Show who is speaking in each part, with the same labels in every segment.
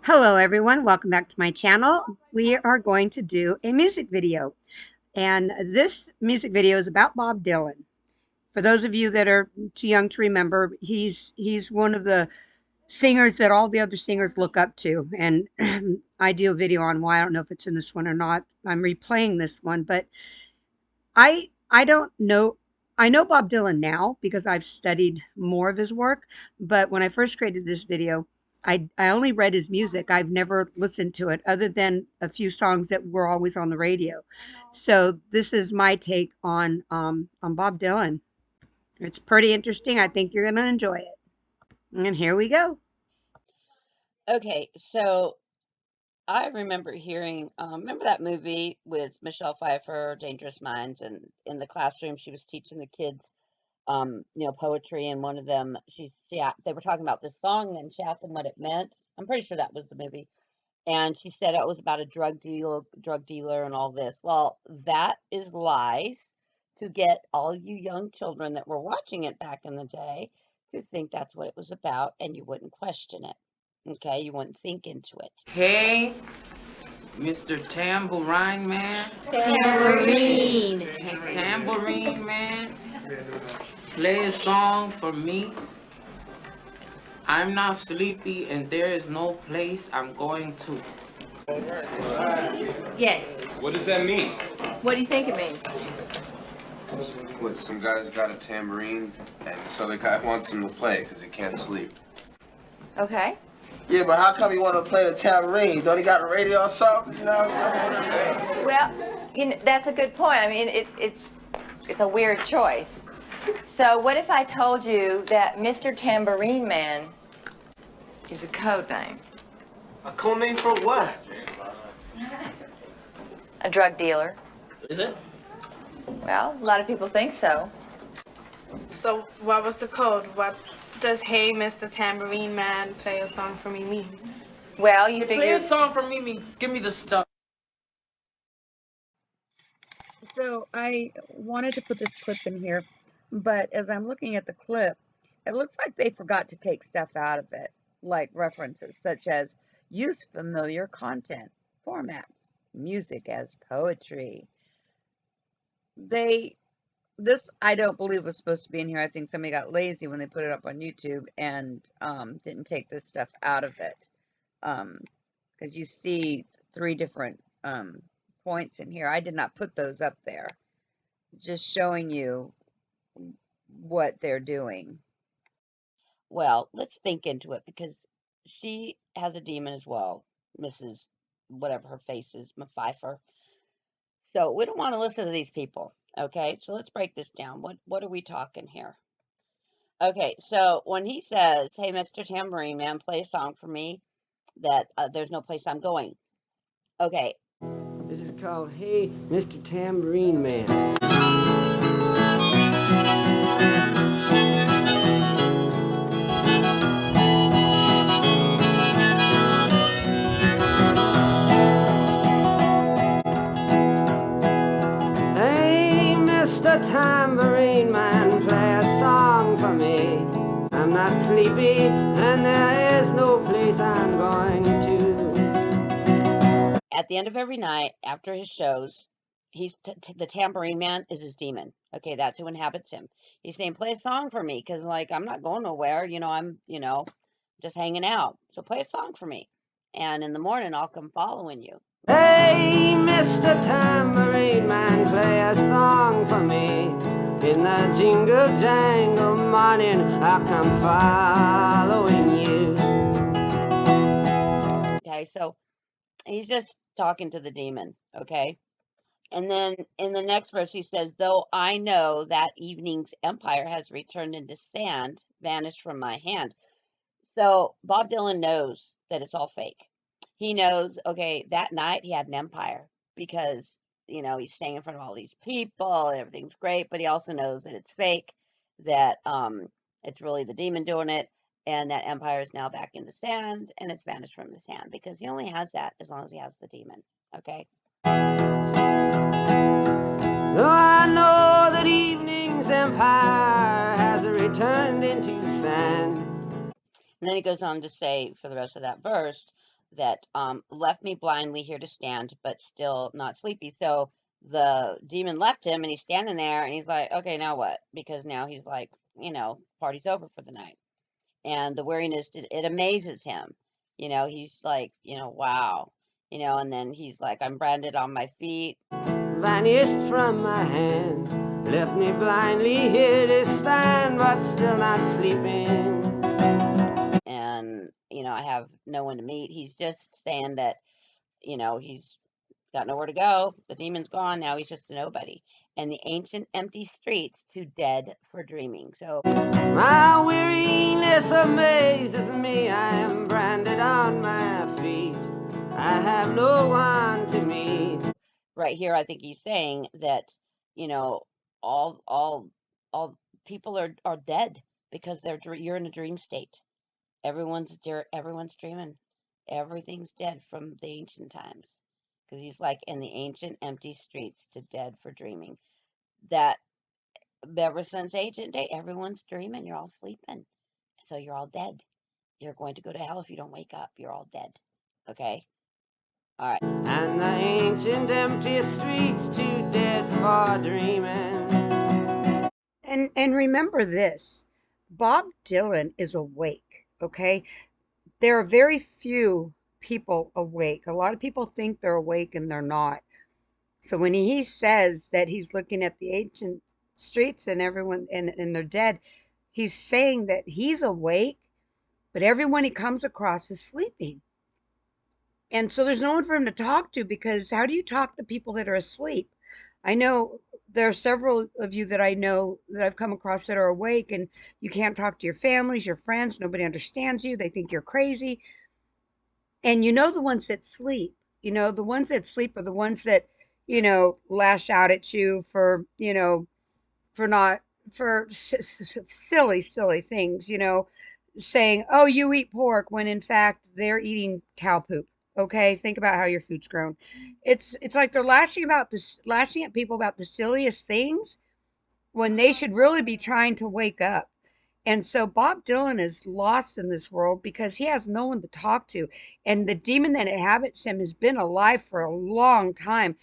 Speaker 1: Hello everyone, welcome back to my channel. We are going to do a music video, and this music video is about Bob Dylan. For those of you that are too young to remember, he's one of the singers that all the other singers look up to, and I do a video on why. I don't know if it's in this one or not. I'm replaying this one, but I don't know. I know Bob Dylan now because I've studied more of his work, but when I first created this video, I only read his music. I've never listened to it other than a few songs that were always on the radio. So this is my take on Bob Dylan. It's pretty interesting. I think you're going to enjoy it. And here we go.
Speaker 2: Okay, so I remember hearing, remember that movie with Michelle Pfeiffer, Dangerous Minds, and in the classroom she was teaching the kids, poetry, and one of them, they were talking about this song, and she asked them what it meant. I'm pretty sure that was the movie, and she said it was about a drug dealer, and all this. Well, that is lies to get all you young children that were watching it back in the day to think that's what it was about, and you wouldn't question it. Okay, you wouldn't think into it.
Speaker 3: Hey, Mr. Tambourine Man.
Speaker 4: Tambourine.
Speaker 3: Hey, Tambourine Man. Play a song for me. I'm not sleepy and there is no place I'm going to.
Speaker 4: Yes.
Speaker 5: What does that mean?
Speaker 4: What do you think it means?
Speaker 5: What, some guy's got a tambourine, and so the guy wants him to play because he can't sleep.
Speaker 4: Okay.
Speaker 6: Yeah, but how come you want to play the tambourine? Don't he got a radio or something? You know what I'm saying?
Speaker 4: Well, that's a good point. I mean, it's a weird choice. So what if I told you that Mr. Tambourine Man is a code name?
Speaker 6: A code name for what?
Speaker 4: A drug dealer.
Speaker 3: Is it?
Speaker 4: Well, a lot of people think so.
Speaker 7: So what was the code? What does "Hey, Mr. Tambourine Man, play a song for me" mean?
Speaker 4: Well, you
Speaker 3: Play
Speaker 4: figure...
Speaker 3: a song for me means give me the stuff.
Speaker 1: So I wanted to put this clip in here, but as I'm looking at the clip, it looks like they forgot to take stuff out of it, like references such as use familiar content formats, music as poetry. This I don't believe was supposed to be in here. I think somebody got lazy when they put it up on YouTube and didn't take this stuff out of it. Because you see 3 different points in here. I did not put those up there. Just showing you what they're doing.
Speaker 2: Well, let's think into it because she has a demon as well, Mrs. whatever her face is, Pfeiffer. So we don't want to listen to these people. Okay, so let's break this down. What are we talking here? Okay, so when he says, "Hey, Mr. Tambourine Man, play a song for me," that there's no place I'm going. Okay.
Speaker 8: This is called Hey, Mr. Tambourine Man. Hey, Mr. Tambourine Man, play a song for me. I'm not sleepy and there is no place I'm going to.
Speaker 2: At the end of every night after his shows, the tambourine man is his demon. Okay, that's who inhabits him. He's saying, "Play a song for me," because like I'm not going nowhere. I'm just hanging out. So play a song for me, and in the morning I'll come following you.
Speaker 8: Hey, Mr. Tambourine Man, play a song for me. In the jingle jangle morning, I'll come following you.
Speaker 2: Okay, so he's just talking to the demon. Okay. And then in the next verse, he says, "Though I know that evening's empire has returned into sand, vanished from my hand." So Bob Dylan knows that it's all fake. He knows, okay, that night he had an empire because, he's staying in front of all these people and everything's great, but he also knows that it's fake, that it's really the demon doing it, and that empire is now back in the sand and it's vanished from his hand because he only has that as long as he has the demon. Okay.
Speaker 8: Though I know that evening's empire has returned into sand.
Speaker 2: And then he goes on to say for the rest of that verse, that left me blindly here to stand, but still not sleepy. So the demon left him, and he's standing there, and he's like, okay, now what? Because now he's like, party's over for the night. And the weariness, it amazes him. He's like, wow. And then he's like, I'm branded on my feet.
Speaker 8: Vanished from my hand, left me blindly here to stand, but still not sleeping.
Speaker 2: And, I have no one to meet. He's just saying that, he's got nowhere to go. The demon's gone. Now he's just a nobody. And the ancient empty streets too dead for dreaming. So
Speaker 8: my weariness amazes me. I am branded on my feet. I have no one to meet.
Speaker 2: Right here, I think he's saying that, all all people are dead because you're in a dream state. Everyone's dreaming. Everything's dead from the ancient times. Because he's like in the ancient empty streets to dead for dreaming. That ever since ancient day, everyone's dreaming. You're all sleeping. So you're all dead. You're going to go to hell if you don't wake up. You're all dead. Okay? All right.
Speaker 8: And the ancient empty streets too dead for dreaming.
Speaker 1: And remember this, Bob Dylan is awake, okay? There are very few people awake. A lot of people think they're awake and they're not. So when he says that he's looking at the ancient streets and everyone and they're dead, he's saying that he's awake, but everyone he comes across is sleeping. And so there's no one for him to talk to, because how do you talk to people that are asleep? I know there are several of you that I know that I've come across that are awake, and you can't talk to your families, your friends. Nobody understands you. They think you're crazy. And the ones that sleep, the ones that sleep are the ones that, lash out at you for, for not, for silly, silly things, saying, oh, you eat pork, when in fact they're eating cow poop. Okay, think about how your food's grown. It's like they're lashing at people about the silliest things when they should really be trying to wake up. And so Bob Dylan is lost in this world because he has no one to talk to. And the demon that inhabits him has been alive for a long time.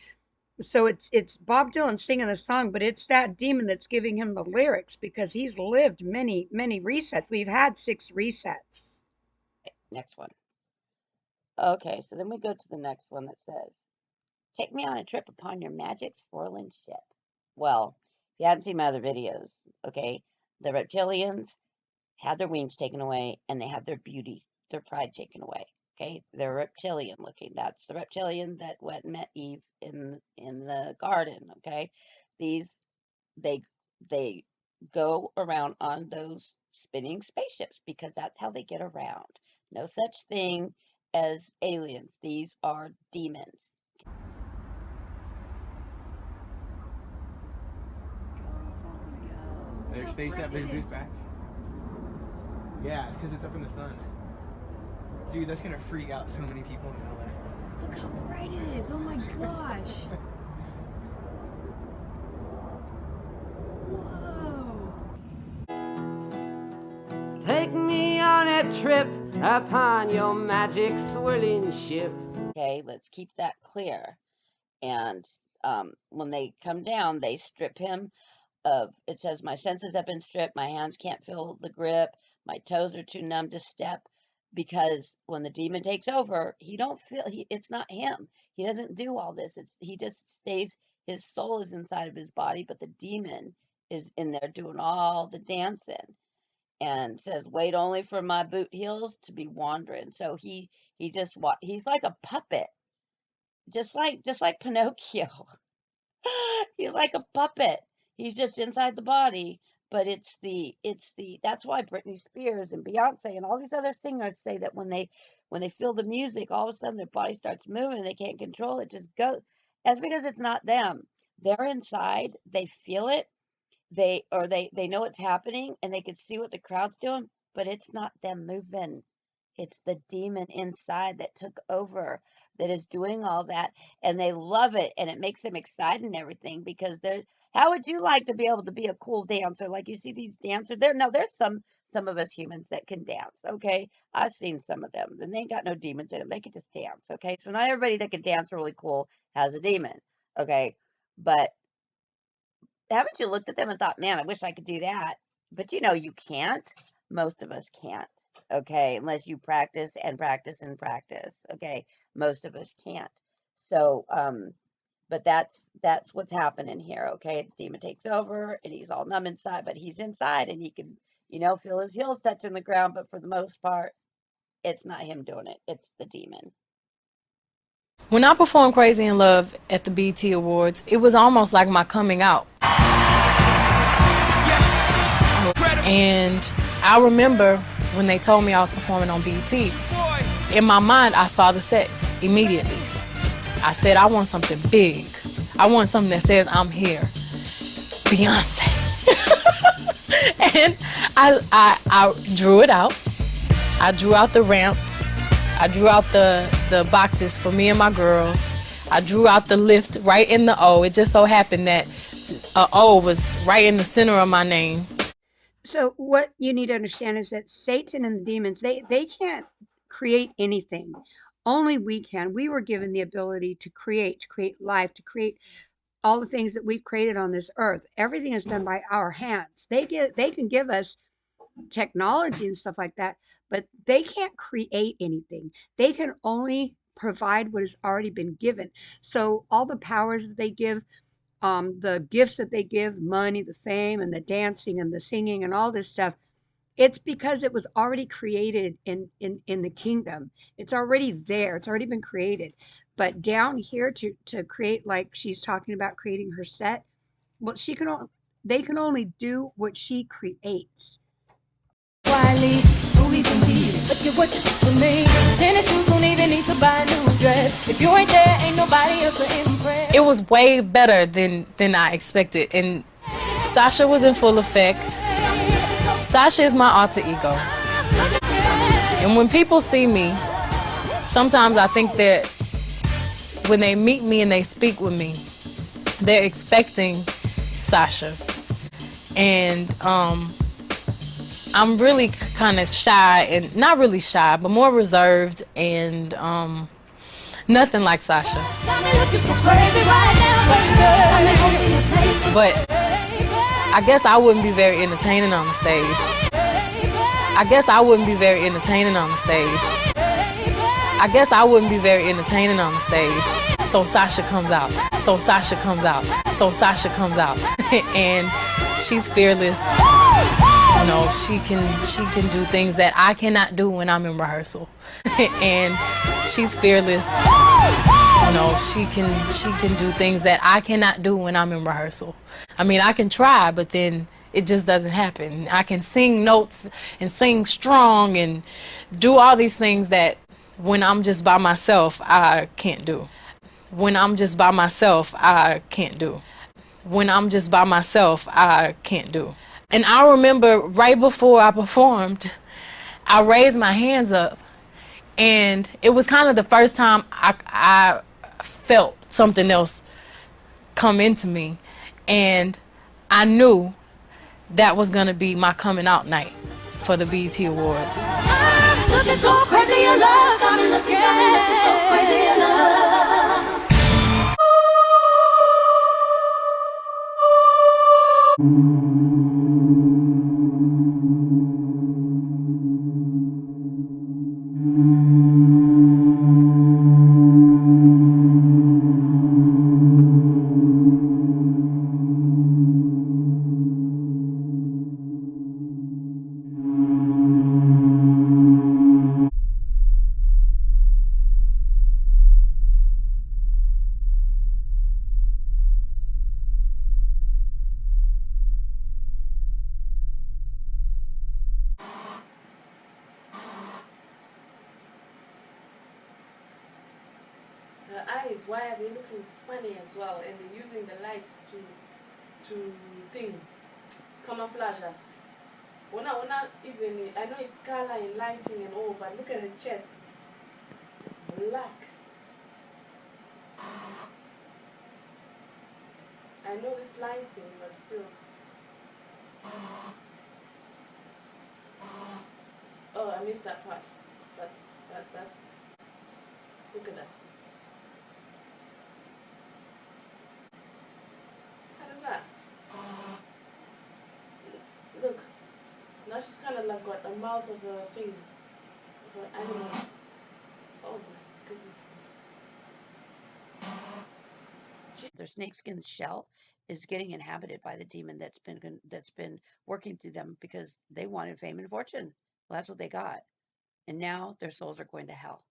Speaker 1: So it's Bob Dylan singing the song, but it's that demon that's giving him the lyrics, because he's lived many, many resets. We've had 6 resets.
Speaker 2: Next one. Okay, so then we go to the next one that says, take me on a trip upon your magic swirling ship. Well, if you hadn't seen my other videos, okay, the reptilians had their wings taken away, and they had their beauty, their pride taken away. Okay, they're reptilian looking. That's the reptilian that went and met Eve in the garden. Okay, these they they go around on those spinning spaceships because that's how they get around. No such thing as aliens. These are demons.
Speaker 9: There's stage that big boost back. Yeah, it's because it's up in the sun. Dude, that's gonna freak out so many people in LA.
Speaker 10: Look how bright it is. Oh my gosh. Whoa.
Speaker 8: Take me on a trip upon your magic swirling ship.
Speaker 2: Okay, let's keep that clear. And when they come down, they strip him of, it says, my senses have been stripped, my hands can't feel the grip, my toes are too numb to step, because when the demon takes over, it's not him. He doesn't do all this. He just stays, his soul is inside of his body, but the demon is in there doing all the dancing. And says, wait only for my boot heels to be wandering. So he's like a puppet, just like Pinocchio. He's like a puppet. He's just inside the body, but that's why Britney Spears and Beyonce and all these other singers say that when they feel the music, all of a sudden their body starts moving and they can't control it. Just goes. That's because it's not them. They're inside. They feel it. They know what's happening, and they can see what the crowd's doing, but it's not them moving. It's the demon inside that took over, that is doing all that, and they love it, and it makes them excited and everything, because how would you like to be able to be a cool dancer? Like, you see these dancers there's some of us humans that can dance, okay? I've seen some of them, and they ain't got no demons in them. They can just dance, okay? So not everybody that can dance really cool has a demon, okay? But haven't you looked at them and thought, man, I wish I could do that? But you can't. Most of us can't, okay? Unless you practice and practice and practice, okay? Most of us can't. So, but that's what's happening here, okay? The demon takes over and he's all numb inside, but he's inside and he can, feel his heels touching the ground, but for the most part, it's not him doing it, it's the demon.
Speaker 11: When I performed Crazy in Love at the BET Awards, it was almost like my coming out. And I remember when they told me I was performing on BET, in my mind, I saw the set immediately. I said, I want something big. I want something that says I'm here. Beyonce. And I drew it out. I drew out the ramp. I drew out the boxes for me and my girls. I drew out the lift right in the O. It just so happened that O was right in the center of my name.
Speaker 1: So what you need to understand is that Satan and the demons, they can't create anything. Only we can. We were given the ability to create life, to create all the things that we've created on this earth. Everything is done by our hands. They can give us technology and stuff like that, but they can't create anything. They can only provide what has already been given. So all the powers that they give, the gifts that they give, money, the fame, and the dancing and the singing and all this stuff, it's because it was already created in the kingdom. It's already there. It's already been created. But down here to create, like she's talking about creating her set, well, they can only do what she creates.
Speaker 11: Wiley, who even need it? Look at what you did for me. Tennis shoes don't even need to buy a new dress. If you ain't there, ain't nobody else to impress. It was way better than I expected, and Sasha was in full effect. Sasha is my alter ego, and when people see me, sometimes I think that when they meet me and they speak with me, they're expecting Sasha, and I'm really kind of shy, and not really shy, but more reserved, and nothing like Sasha. But I guess I wouldn't be very entertaining on the stage. I guess I wouldn't be very entertaining on the stage. I guess I wouldn't be very entertaining on the stage. So Sasha comes out. So Sasha comes out. So Sasha comes out. And she's fearless. You know, she can do things that I cannot do when I'm in rehearsal. And she's fearless. You know, she can do things that I cannot do when I'm in rehearsal. I mean, I can try, but then it just doesn't happen. I can sing notes and sing strong and do all these things that when I'm just by myself, I can't do. When I'm just by myself, I can't do. When I'm just by myself, I can't do. And I remember right before I performed, I raised my hands up, and it was kind of the first time I felt something else come into me, and I knew that was gonna be my coming out night for the BET Awards. I'm looking so crazy in love, got me looking so crazy in love.
Speaker 12: Her eyes, why are they looking funny as well? And they're using the light to camouflage us. We're not even, I know it's color and lighting and all, but look at her chest. It's black. I know this lighting, but still. missed that part. That's look at that. How does that? Look. Now she's kind of like got a mouth of a thing. Of an animal. Oh my goodness.
Speaker 2: Their snakeskin shell is getting inhabited by the demon that's been working through them because they wanted fame and fortune. Well, that's what they got. And now their souls are going to hell.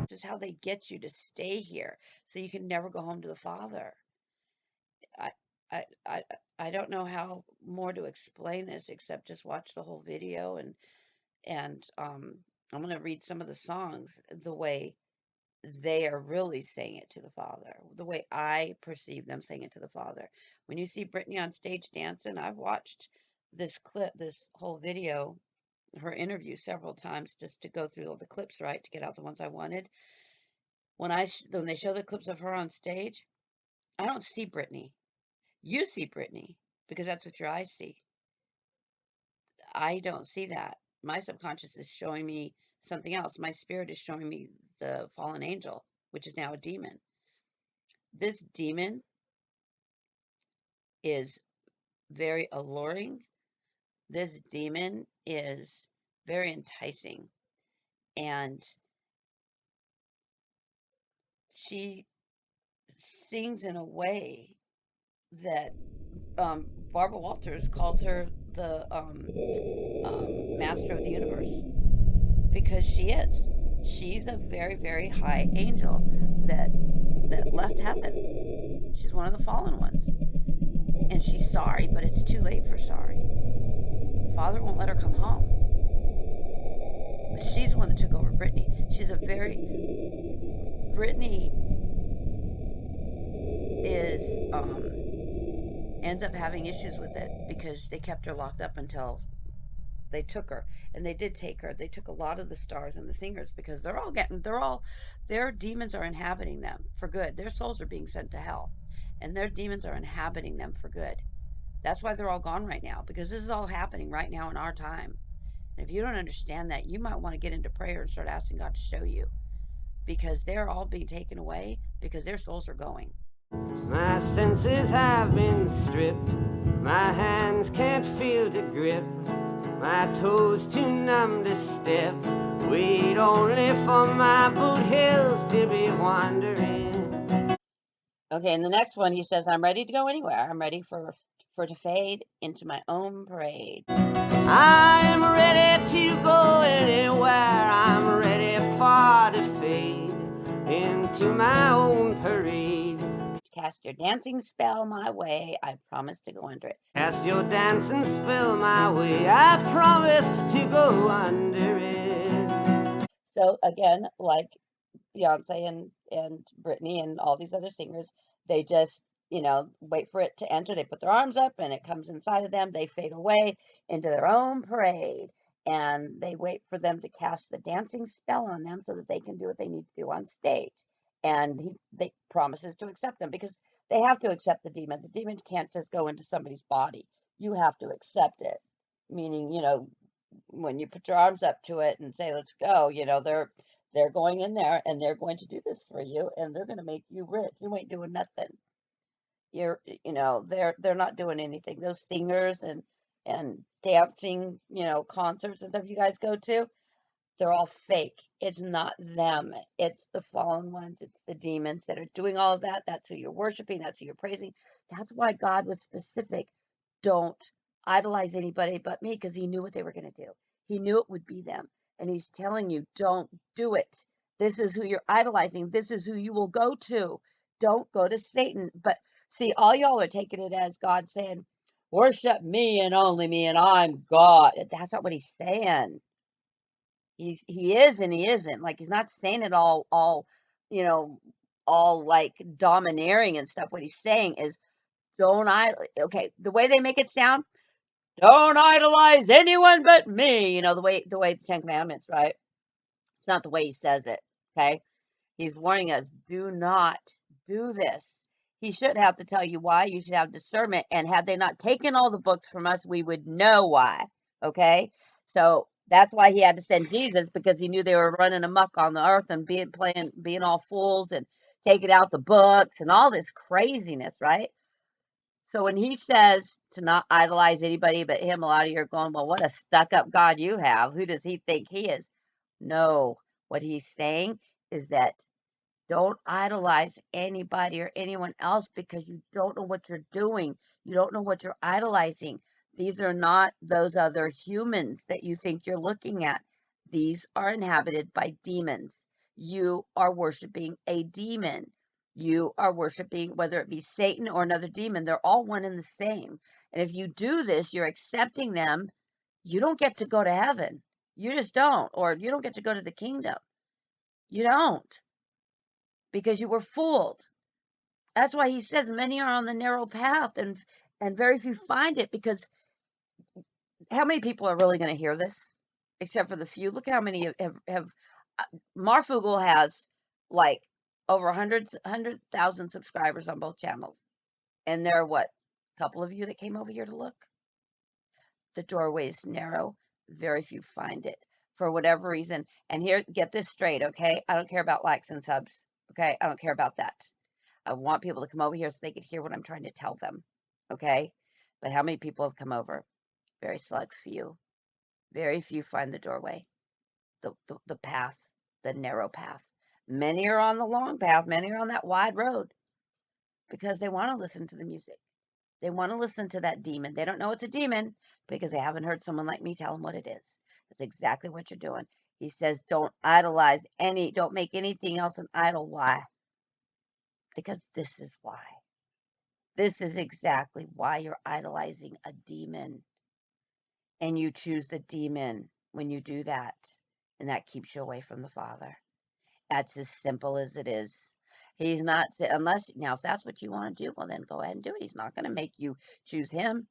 Speaker 2: This is how they get you to stay here, so you can never go home to the Father. I, I, I, I don't know how more to explain this except just watch the whole video and I'm gonna read some of the songs the way they are really saying it to the Father, the way I perceive them saying it to the Father. When you see Brittany on stage dancing, I've watched this clip, this whole video, her interview several times just to go through all the clips, right, to get out the ones I wanted. When they show the clips of her on stage, I don't see Brittany. You see Brittany because that's what your eyes see. I don't see that. My subconscious is showing me something else. My spirit is showing me the fallen angel, which is now a demon. This demon is very alluring. This demon is very enticing. And she sings in a way that Barbara Walters calls her the master of the universe, because she is. She's a very, very high angel that left heaven. She's one of the fallen ones. And she's sorry, but it's too late for sorry. The Father won't let her come home. But she's the one that took over Brittany. Brittany is ends up having issues with it because they kept her locked up until they took her. And they did take her. They took a lot of the stars and the singers because their demons are inhabiting them for good. Their souls are being sent to hell, and their demons are inhabiting them for good. That's why they're all gone right now, because this is all happening right now in our time. And if you don't understand that, you might want to get into prayer and start asking God to show you, because they're all being taken away because their souls are going.
Speaker 8: My senses have been stripped. My hands can't feel to grip. My toes too numb to step. Wait only for my boot heels to be wandering.
Speaker 2: Okay, and the next one, he says, I'm ready to go anywhere. I'm ready for to fade into my own parade.
Speaker 8: I am ready to go anywhere. I'm ready for to fade into my own parade.
Speaker 2: Cast your dancing spell my way. I promise to go under it.
Speaker 8: Cast your dancing spell my way. I promise to go under it.
Speaker 2: So again, like Beyonce and Britney and all these other singers, they just, wait for it to enter. They put their arms up and it comes inside of them. They fade away into their own parade, and they wait for them to cast the dancing spell on them so that they can do what they need to do on stage. And they promises to accept them, because they have to accept the demon. The demon can't just go into somebody's body. You have to accept it. Meaning, when you put your arms up to it and say, let's go, they're going in there and they're going to do this for you, and they're going to make you rich. You ain't doing nothing. They're not doing anything. Those singers and dancing, concerts and stuff you guys go to, they're all fake. It's not them. It's the fallen ones. It's the demons that are doing all of that. That's who you're worshiping. That's who you're praising. That's why God was specific. Don't idolize anybody but me, because he knew what they were going to do. He knew it would be them. And he's telling you, don't do it. This is who you're idolizing. This is who you will go to. Don't go to Satan. But see, all y'all are taking it as God saying, worship me and only me, and I'm God. That's not what he's saying. He is and he isn't. Like, he's not saying it all, you know, all like domineering and stuff. What he's saying is, okay, the way they make it sound, don't idolize anyone but me. The way the Ten Commandments, right? It's not the way he says it. Okay. He's warning us, do not do this. He shouldn't have to tell you why. You should have discernment. And had they not taken all the books from us, we would know why. Okay? So that's why he had to send Jesus, because he knew they were running amok on the earth and being all fools and taking out the books and all this craziness, right? So when he says to not idolize anybody but him, a lot of you are going, well, what a stuck up God you have. Who does he think he is? No. What he's saying is that don't idolize anybody or anyone else, because you don't know what you're doing. You don't know what you're idolizing. These are not those other humans that you think you're looking at. These are inhabited by demons. You are worshiping a demon. You are worshiping, whether it be Satan or another demon, they're all one and the same. And if you do this, you're accepting them. You don't get to go to heaven. You just don't. Or you don't get to go to the kingdom. You don't, because you were fooled. That's why he says many are on the narrow path, and very few find it, because how many people are really going to hear this? Except for the few. Look at how many have Marfugel has like over 100,000 subscribers on both channels. And there are what? A couple of you that came over here to look? The doorway is narrow. Very few find it for whatever reason. And here, get this straight, okay? I don't care about likes and subs, okay? I don't care about that. I want people to come over here so they could hear what I'm trying to tell them, okay? But how many people have come over? Very select few. Very few find the doorway, the path, the narrow path. Many are on the long path. Many are on that wide road, because they want to listen to the music. They want to listen to that demon. They don't know it's a demon because they haven't heard someone like me tell them what it is. That's exactly what you're doing. He says, don't make anything else an idol. Why? Because this is why. This is exactly why you're idolizing a demon. And you choose the demon when you do that. And that keeps you away from the Father. That's as simple as it is. He's not unless now if that's what you want to do, well then go ahead and do it. He's not going to make you choose him,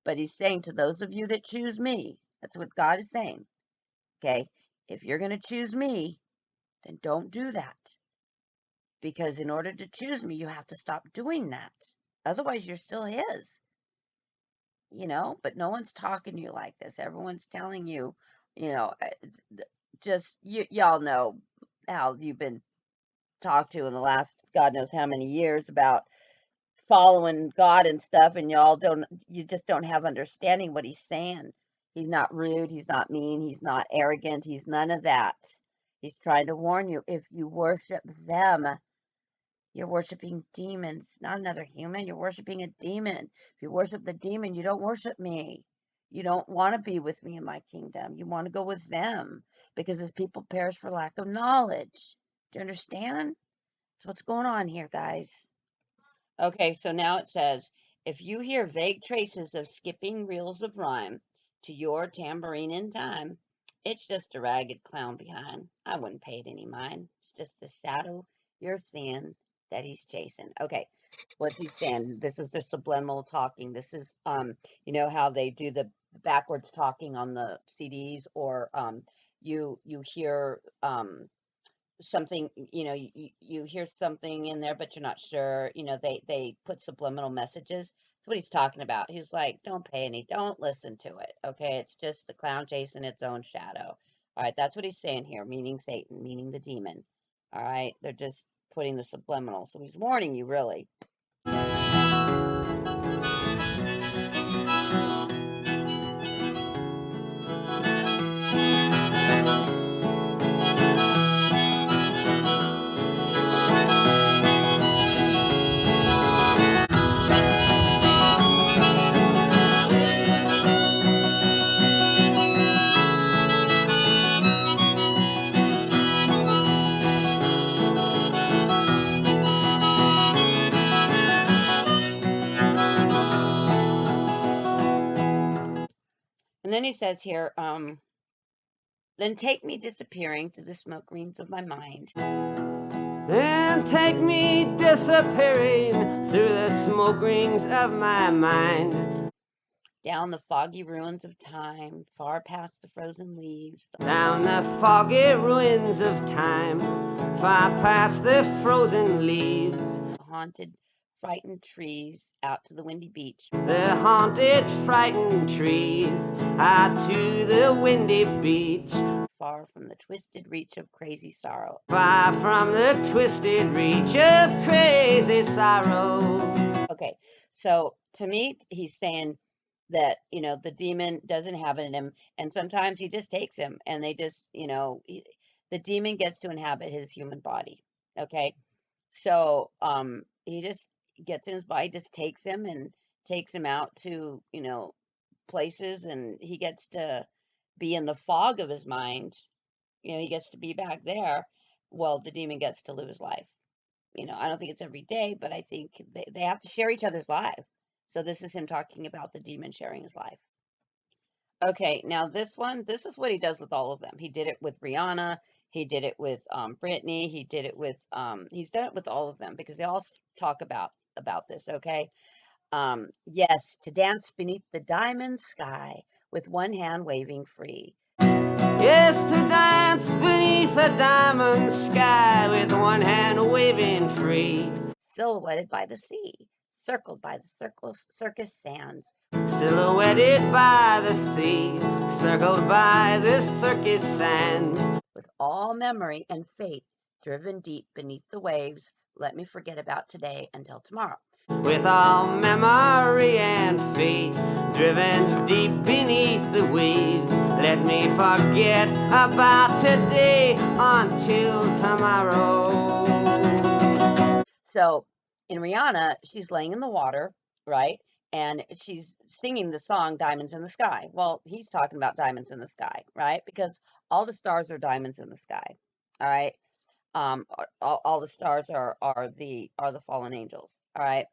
Speaker 2: but he's saying to those of you that choose me, that's what God is saying. Okay? If you're going to choose me, then don't do that. Because in order to choose me, you have to stop doing that. Otherwise, you're still his. But no one's talking to you like this. Everyone's telling you, you know, just y'all know how you've been talked to in the last God knows how many years about following God and stuff, and you just don't have understanding what he's saying. He's not rude, he's not mean, he's not arrogant, he's none of that. He's trying to warn you, if you worship them, you're worshiping demons, not another human. You're worshiping a demon. If you worship the demon, you don't worship me. You don't want to be with me in my kingdom. You want to go with them because his people perish for lack of knowledge. Do you understand? That's what's going on here, guys. Okay, so now it says, if you hear vague traces of skipping reels of rhyme to your tambourine in time, it's just a ragged clown behind. I wouldn't pay it any mind. It's just a shadow you're seeing that he's chasing. Okay, what's he saying? This is the subliminal talking. This is, how they do the backwards talking on the CDs, or you hear something, you hear something in there but you're not sure, they put subliminal messages. That's what he's talking about. He's like, don't listen to it. Okay, it's just the clown chasing its own shadow. All right, that's what he's saying here, meaning Satan, meaning the demon. All right, they're just putting the subliminal, so he's warning you, really. And then he says here, then take me disappearing through the smoke rings of my mind.
Speaker 8: Then take me disappearing through the smoke rings of my mind.
Speaker 2: Down the foggy ruins of time, far past the frozen leaves.
Speaker 8: Down the foggy ruins of time, far past the frozen leaves.
Speaker 2: The haunted, frightened trees, out to the windy beach.
Speaker 8: The haunted, frightened trees, out to the windy beach.
Speaker 2: Far from the twisted reach of crazy sorrow.
Speaker 8: Far from the twisted reach of crazy sorrow.
Speaker 2: Okay, so to me, he's saying that, the demon doesn't have it in him, and sometimes he just takes him, and they just, the demon gets to inhabit his human body. Okay, so he just gets in his body, just takes him and takes him out to, places, and he gets to be in the fog of his mind. He gets to be back there. Well, the demon gets to lose life. I don't think it's every day, but I think they have to share each other's life. So this is him talking about the demon sharing his life. Okay, now this is what he does with all of them. He did it with Rihanna. He did it with Britney. He did it with he's done it with all of them because they all talk about this. Okay, yes, to dance beneath the diamond sky with one hand waving free.
Speaker 8: Yes, to dance beneath a diamond sky with one hand waving free.
Speaker 2: Silhouetted by the sea, circled by the circus sands.
Speaker 8: Silhouetted by the sea, circled by the circus sands.
Speaker 2: With all memory and fate driven deep beneath the waves, let me forget about today until tomorrow.
Speaker 8: With all memory and fate driven deep beneath the waves, let me forget about today until tomorrow.
Speaker 2: So in Rihanna, she's laying in the water, right? And she's singing the song Diamonds in the Sky. Well, he's talking about diamonds in the sky, right? Because all the stars are diamonds in the sky. All right. All the stars are the fallen angels. All right.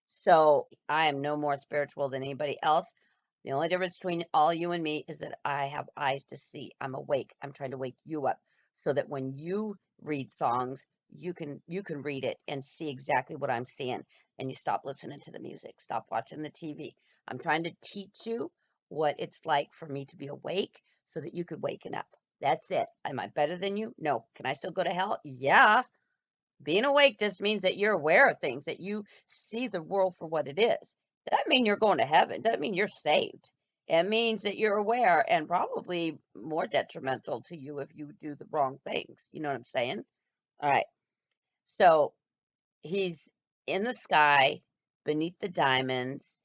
Speaker 2: So I am no more spiritual than anybody else. The only difference between all you and me is that I have eyes to see. I'm awake. I'm trying to wake you up so that when you read songs, you can read it and see exactly what I'm seeing, and you stop listening to the music, stop watching the TV. I'm trying to teach you what it's like for me to be awake so that you could waken up. That's it. Am I better than you? No. Can I still go to hell? Yeah. Being awake just means that you're aware of things, that you see the world for what it is. Doesn't mean you're going to heaven. Doesn't mean you're saved. It means that you're aware, and probably more detrimental to you if you do the wrong things. You know what I'm saying? All right. So he's in the sky beneath the diamonds,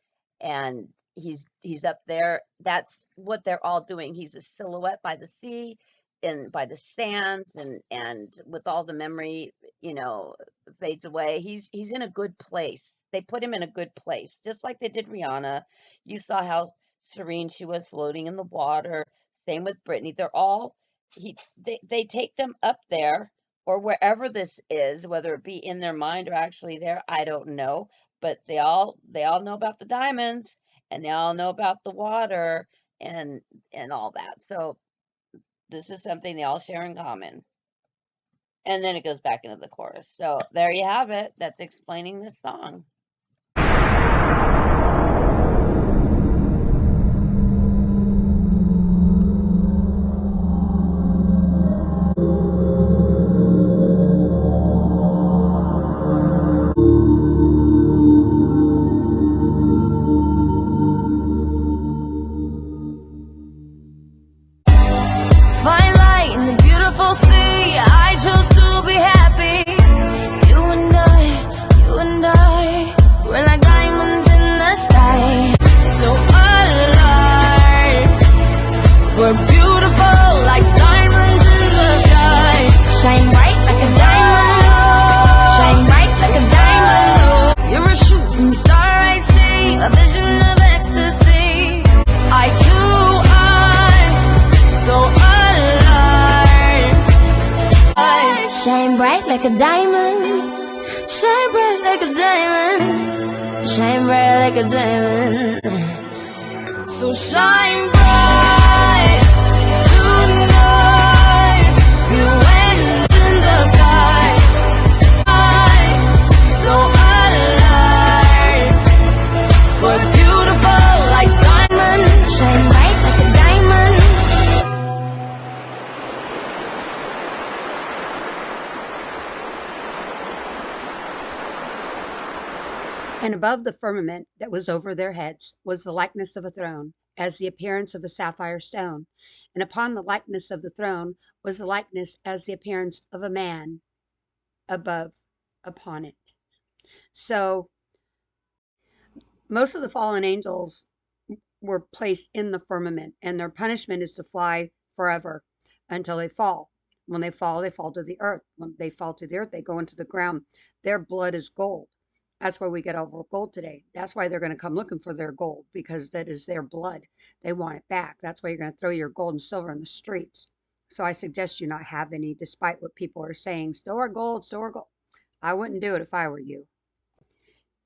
Speaker 2: and he's up there. That's what they're all doing. He's a silhouette by the sea and by the sands, and with all the memory, fades away. He's in a good place. They put him in a good place, just like they did Rihanna. You saw how serene she was floating in the water. Same with Brittany. They're all they take them up there, or wherever this is, whether it be in their mind or actually there, I don't know. But they all know about the diamonds, and they all know about the water, and all that. So this is something they all share in common. And then it goes back into the chorus. So there you have it. That's explaining this song.
Speaker 13: Find light in the beautiful sea. I chose to be happy. You and I, we're like diamonds in the sky. So alive, we're beautiful like diamonds in the sky. Shine bright like a diamond, shine bright like a diamond. You're a shooting star, I see, a vision of ecstasy. I too are so alive. Shine bright like a diamond, shine bright like a diamond, shine bright like a diamond. So shine bright tonight, you and in the sky. So alive, we're beautiful like diamonds, shine bright like a diamond.
Speaker 1: And above the firmament that was over their heads was the likeness of a throne, as the appearance of a sapphire stone. And upon the likeness of the throne was the likeness as the appearance of a man above upon it. So most of the fallen angels were placed in the firmament, and their punishment is to fly forever until they fall. When they fall to the earth. When they fall to the earth, they go into the ground. Their blood is gold. That's why we get all our gold today. That's why they're going to come looking for their gold, because that is their blood. They want it back. That's why you're going to throw your gold and silver in the streets. So I suggest you not have any, despite what people are saying. Stow our gold, stow our gold. I wouldn't do it if I were you.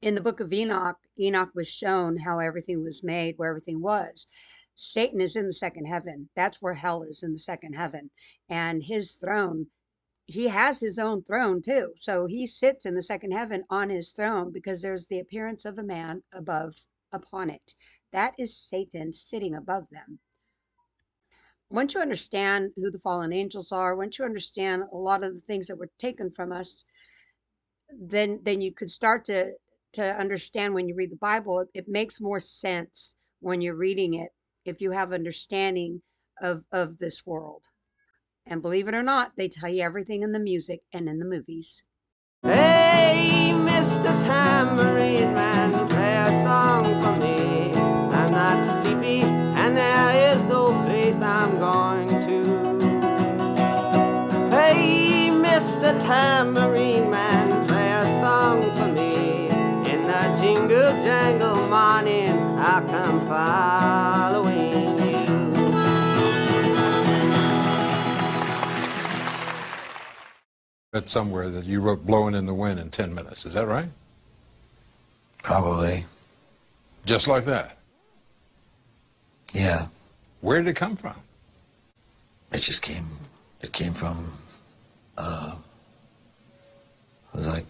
Speaker 1: In the book of Enoch, Enoch was shown how everything was made, where everything was. Satan is in the second heaven. That's where hell is, in the second heaven. And his throne, he has his own throne too. So he sits in the second heaven on his throne, because there's the appearance of a man above upon it. That is Satan sitting above them. Once you understand who the fallen angels are, once you understand a lot of the things that were taken from us, then you could start to understand. When you read the Bible, it makes more sense when you're reading it, if you have understanding of this world. And believe it or not, they tell you everything in the music and in the movies.
Speaker 8: Hey, Mr. Tambourine Man, play a song for me. I'm not sleepy, and there is no place I'm going to. Hey, Mr. Tambourine Man, play a song for me. In the jingle jangle morning, I'll come following you.
Speaker 14: Read somewhere that you wrote Blowing in the Wind in 10 minutes. Is that right?
Speaker 15: Probably.
Speaker 14: Just like that?
Speaker 15: Yeah.
Speaker 14: Where did it come from?
Speaker 15: It just came, it came from It was like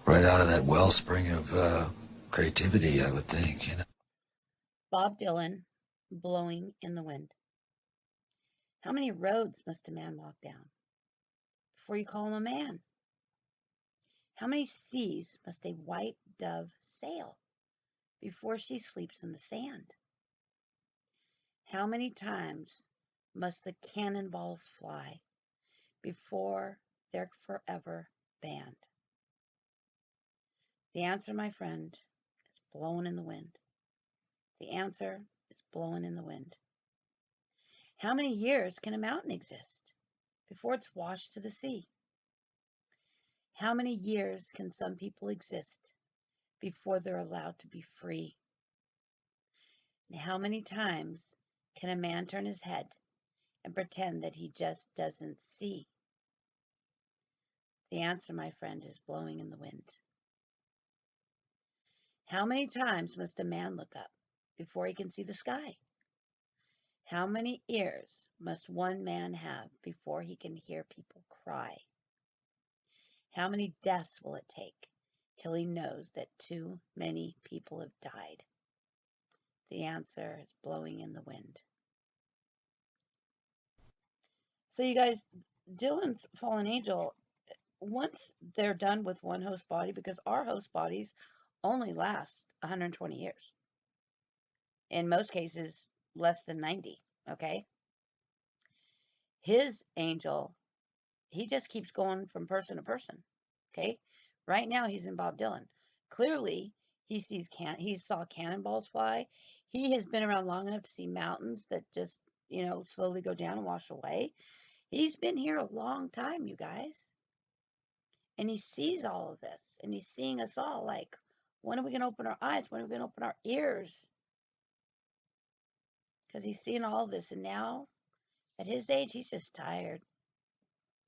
Speaker 15: right out of that wellspring of creativity, I would think, you know.
Speaker 2: Bob Dylan, Blowing in the Wind. How many roads must a man walk down before you call him a man? How many seas must a white dove sail before she sleeps in the sand? How many times must the cannonballs fly before they're forever banned? The answer, my friend, is blowing in the wind. The answer is blowing in the wind. How many years can a mountain exist before it's washed to the sea? How many years can some people exist before they're allowed to be free? And how many times can a man turn his head and pretend that he just doesn't see? The answer, my friend, is blowing in the wind. How many times must a man look up before he can see the sky? How many ears must one man have before he can hear people cry? How many deaths will it take till he knows that too many people have died? The answer is blowing in the wind. So you guys, Dylan's Fallen Angel, once they're done with one host body, because our host bodies only last 120 years. In most cases, less than 90, okay? His angel, he just keeps going from person to person, okay? Right now, he's in Bob Dylan. Clearly, he saw cannonballs fly. He has been around long enough to see mountains that just, slowly go down and wash away. He's been here a long time, you guys. And he sees all of this. And he's seeing us all like, when are we going to open our eyes? When are we going to open our ears? Because he's seeing all of this. And now, at his age, he's just tired.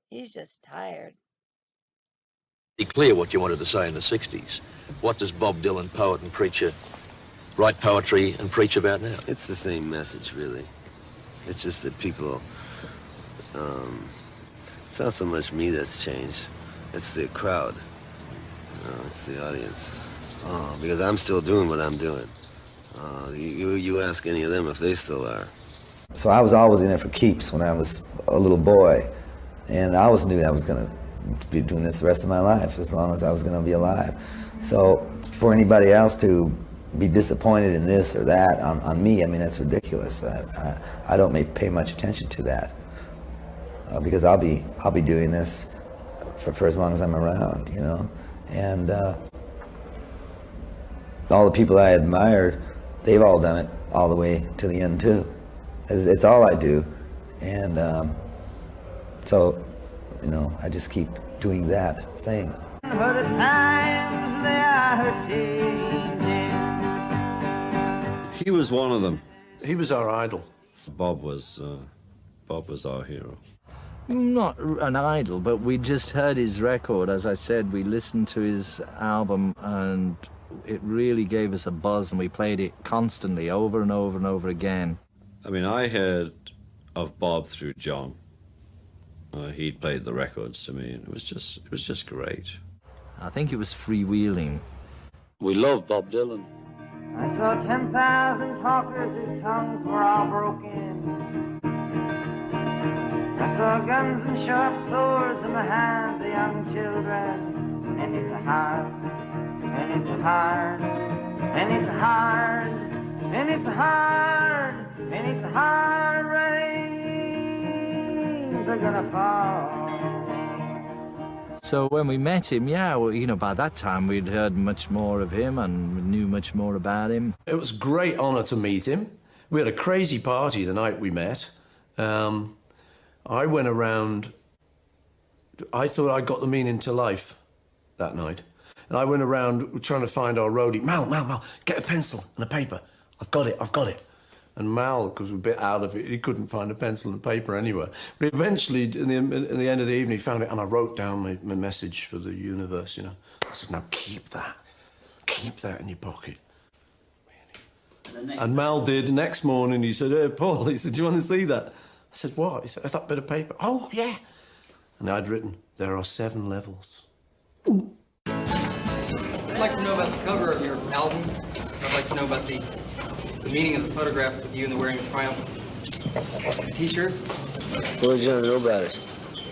Speaker 2: He's just tired.
Speaker 16: Be clear what you wanted to say in the 60s. What does Bob Dylan, poet and preacher, write poetry and preach about now?
Speaker 15: It's the same message, really. It's just that people, it's not so much me that's changed. It's the crowd. It's the audience. Because I'm still doing what I'm doing. You ask any of them if they still are. So I was always in it for keeps when I was a little boy. And I always knew I was going to be doing this the rest of my life, as long as I was going to be alive. So for anybody else to be disappointed in this or that on me, I mean, that's ridiculous. I don't pay much attention to that. Because I'll be doing this for as long as I'm around, you know. And all the people I admired, they've all done it all the way to the end too. It's all I do, and so, you know, I just keep doing that thing.
Speaker 8: For the times they are changing.
Speaker 17: He was one of them.
Speaker 18: He was our idol.
Speaker 17: Bob was our hero.
Speaker 19: Not an idol, but we just heard his record. As I said, we listened to his album and it really gave us a buzz, and we played it constantly over and over and over again.
Speaker 17: I mean, I heard of Bob through John. He played the records to me, and it was just great.
Speaker 19: I think it was freewheeling.
Speaker 17: We love Bob Dylan.
Speaker 8: I saw 10,000 talkers whose tongues were all broken. I saw guns and sharp swords in the hands of young children. And it's hard, and it's hard, and it's hard, and it's hard, and it's hard, rains are gonna fall.
Speaker 19: So when we met him, yeah, well, you know, by that time we'd heard much more of him and we knew much more about him.
Speaker 18: It was a great honour to meet him. We had a crazy party the night we met. I went around, I thought I got the meaning to life that night. And I went around trying to find our roadie. Mal, get a pencil and a paper. I've got it. And Mal, because we were a bit out of it, he couldn't find a pencil and paper anywhere. But eventually, in the end of the evening, he found it, and I wrote down my message for the universe, you know. I said, now keep that in your pocket. And Mal did. The next morning, he said, hey, Paul, he said, do you want to see that? I said, what? He said, that bit of paper. Oh, yeah. And I'd written, there are 7 levels.
Speaker 20: I'd like to know about the cover of your album. I'd like to know about the meaning of the photograph with you and the wearing a Triumph t-shirt.
Speaker 15: What would you want to know about it?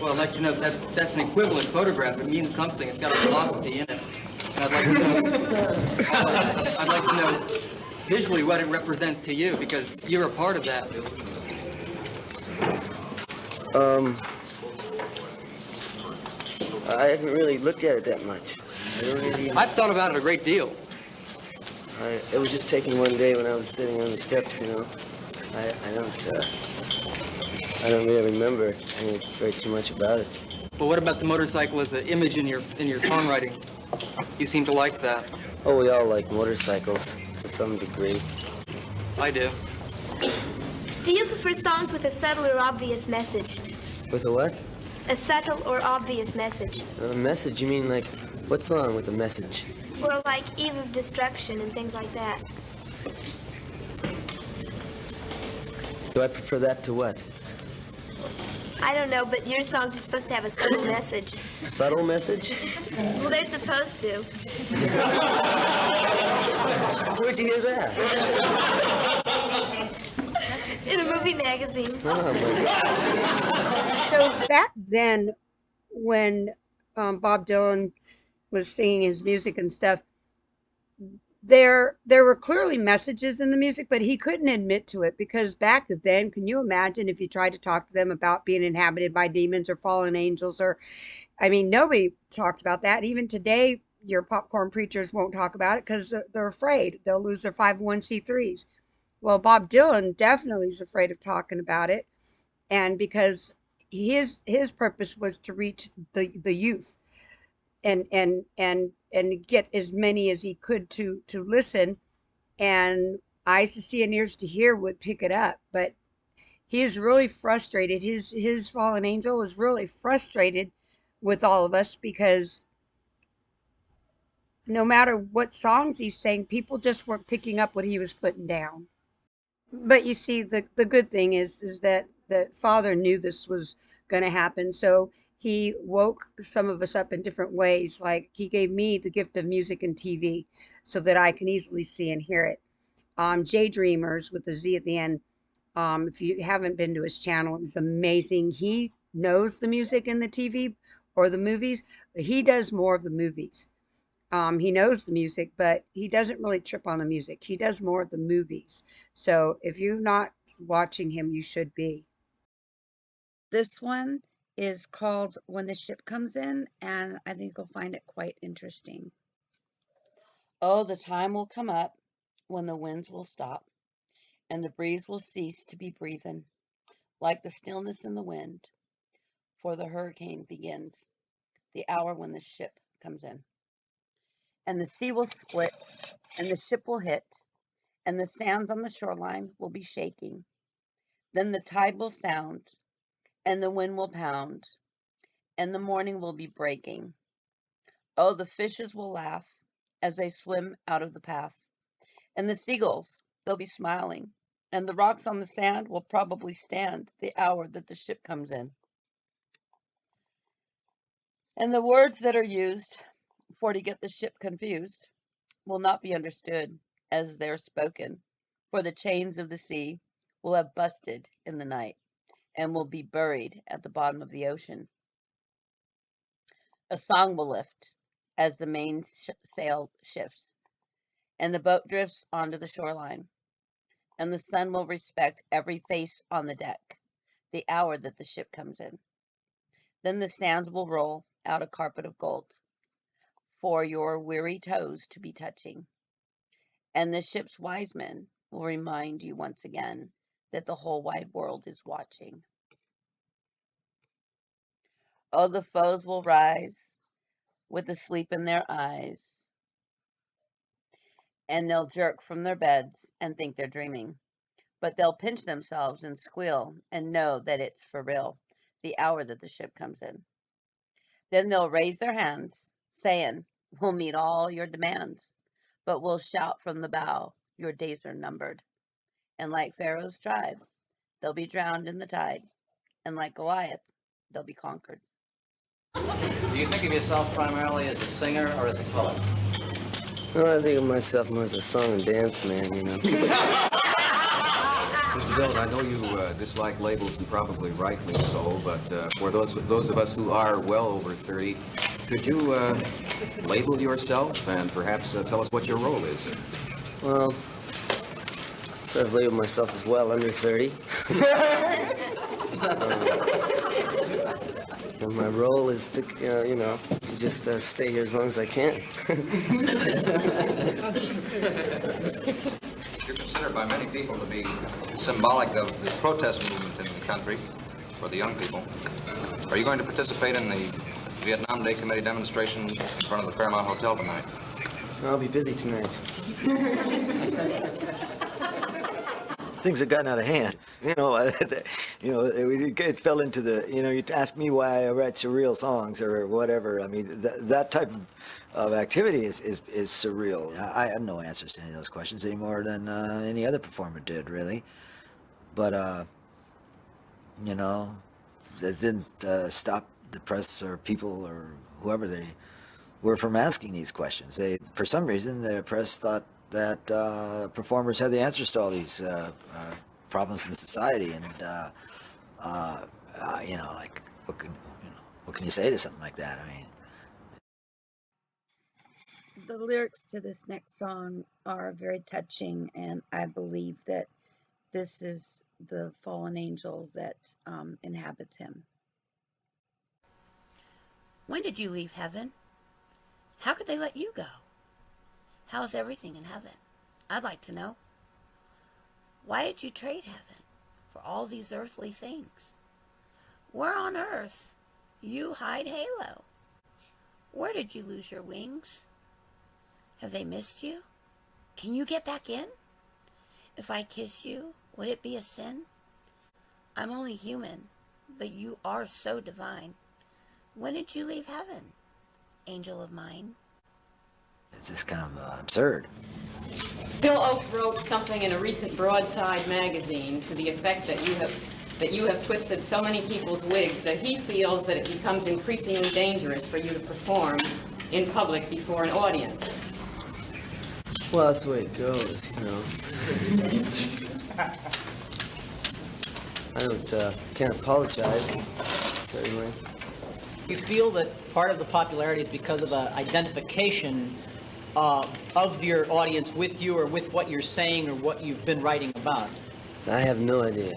Speaker 20: Well, I'd like to know that that's an equivalent photograph. It means something. It's got a philosophy in it. And I'd like to know, I'd like to know visually what it represents to you, because you're a part of that.
Speaker 15: I haven't really looked at it that much.
Speaker 20: I've thought about it a great deal.
Speaker 15: It was just taken one day when I was sitting on the steps, you know. I don't really remember very too much about it.
Speaker 20: Well, what about the motorcycle as an image in your songwriting? You seem to like that.
Speaker 15: Oh, we all like motorcycles to some degree.
Speaker 20: I do.
Speaker 21: Do you prefer songs with a subtle or obvious message?
Speaker 15: With a what?
Speaker 21: A subtle or obvious message.
Speaker 15: A message? You mean like, what song with a message?
Speaker 21: Well, like Eve of Destruction and things like that.
Speaker 15: Do I prefer that to what?
Speaker 21: I don't know, but your songs are supposed to have a subtle message.
Speaker 15: Subtle message?
Speaker 21: Well, they're supposed to.
Speaker 15: Where'd you hear that?
Speaker 21: In a movie magazine.
Speaker 15: Oh, my God.
Speaker 1: So back then, when Bob Dylan was singing his music and stuff, there were clearly messages in the music, but he couldn't admit to it, because back then, can you imagine if you tried to talk to them about being inhabited by demons or fallen angels? Or, I mean, nobody talked about that. Even today, your popcorn preachers won't talk about it because they're afraid they'll lose their 501c3s. Well, Bob Dylan definitely is afraid of talking about it, and because his purpose was to reach the youth and get as many as he could to listen, and eyes to see and ears to hear would pick it up. But he's really frustrated. His fallen angel is really frustrated with all of us, because no matter what songs he sang, people just weren't picking up what he was putting down. But you see, the good thing is that Father knew this was going to happen, so he woke some of us up in different ways. Like, he gave me the gift of music and TV so that I can easily see and hear it. J Dreamers with the Z at the end. If you haven't been to his channel, it's amazing. He knows the music and the TV or the movies, but he does more of the movies. He knows the music, but he doesn't really trip on the music. He does more of the movies. So if you're not watching him, you should be.
Speaker 2: This one is called When the Ship Comes In, and I think you'll find it quite interesting. Oh, the time will come up when the winds will stop, and the breeze will cease to be breathing, like the stillness in the wind, for the hurricane begins, the hour when the ship comes in. And the sea will split, and the ship will hit, and the sands on the shoreline will be shaking. Then the tide will sound, and the wind will pound, and the morning will be breaking. Oh, the fishes will laugh as they swim out of the path, and the seagulls, they'll be smiling, and the rocks on the sand will probably stand the hour that the ship comes in. And the words that are used for to get the ship confused will not be understood as they're spoken, for the chains of the sea will have busted in the night and will be buried at the bottom of the ocean. A song will lift as the main sail shifts, and the boat drifts onto the shoreline, and the sun will respect every face on the deck, the hour that the ship comes in. Then the sands will roll out a carpet of gold for your weary toes to be touching, and the ship's wise men will remind you once again that the whole wide world is watching. Oh, the foes will rise with the sleep in their eyes, and they'll jerk from their beds and think they're dreaming, but they'll pinch themselves and squeal and know that it's for real, the hour that the ship comes in. Then they'll raise their hands, saying, we'll meet all your demands, but we'll shout from the bow, your days are numbered. And like Pharaoh's tribe, they'll be drowned in the tide, and like Goliath, they'll be conquered.
Speaker 5: Do you think of yourself primarily as a singer or as a poet?
Speaker 15: Well, I think of myself more as a song and dance man, you know.
Speaker 22: Mr. Dillon, I know you dislike labels, and probably rightly so, but for those of us who are well over 30, could you label yourself and perhaps tell us what your role is?
Speaker 15: Well, sort of label myself as well under 30. And my role is to, you know, to just stay here as long as I can.
Speaker 23: You're considered by many people to be symbolic of the protest movement in the country for the young people. Are you going to participate in the Vietnam Day Committee demonstration in front of the Fairmont Hotel tonight?
Speaker 15: I'll be busy tonight.
Speaker 24: Things have gotten out of hand. You know, it fell into the, you know, you ask me why I write surreal songs or whatever. I mean, that type of activity is surreal. I have no answers to any of those questions any more than any other performer did, really. But, you know, that didn't stop the press or people or whoever they were from asking these questions. For some reason, the press thought that performers had the answers to all these problems in society, and you know, like what can you say to something like that? I mean,
Speaker 2: The lyrics to this next song are very touching, and I believe that this is the fallen angel that inhabits him. When did you leave heaven? How could they let you go? How's everything in heaven? I'd like to know. Why did you trade heaven for all these earthly things? Where on earth you hide halo? Where did you lose your wings? Have they missed you? Can you get back in? If I kiss you, would it be a sin? I'm only human, but you are so divine. When did you leave heaven, angel of mine?
Speaker 24: it's just kind of absurd.
Speaker 25: Phil Oakes wrote something in a recent Broadside magazine to the effect that you have twisted so many people's wigs that he feels that it becomes increasingly dangerous for you to perform in public before an audience.
Speaker 15: Well, that's the way it goes, you know. I can't apologize, certainly.
Speaker 26: You feel that part of the popularity is because of the identification of your audience with you or with what you're saying or what you've been writing about?
Speaker 15: I have no idea.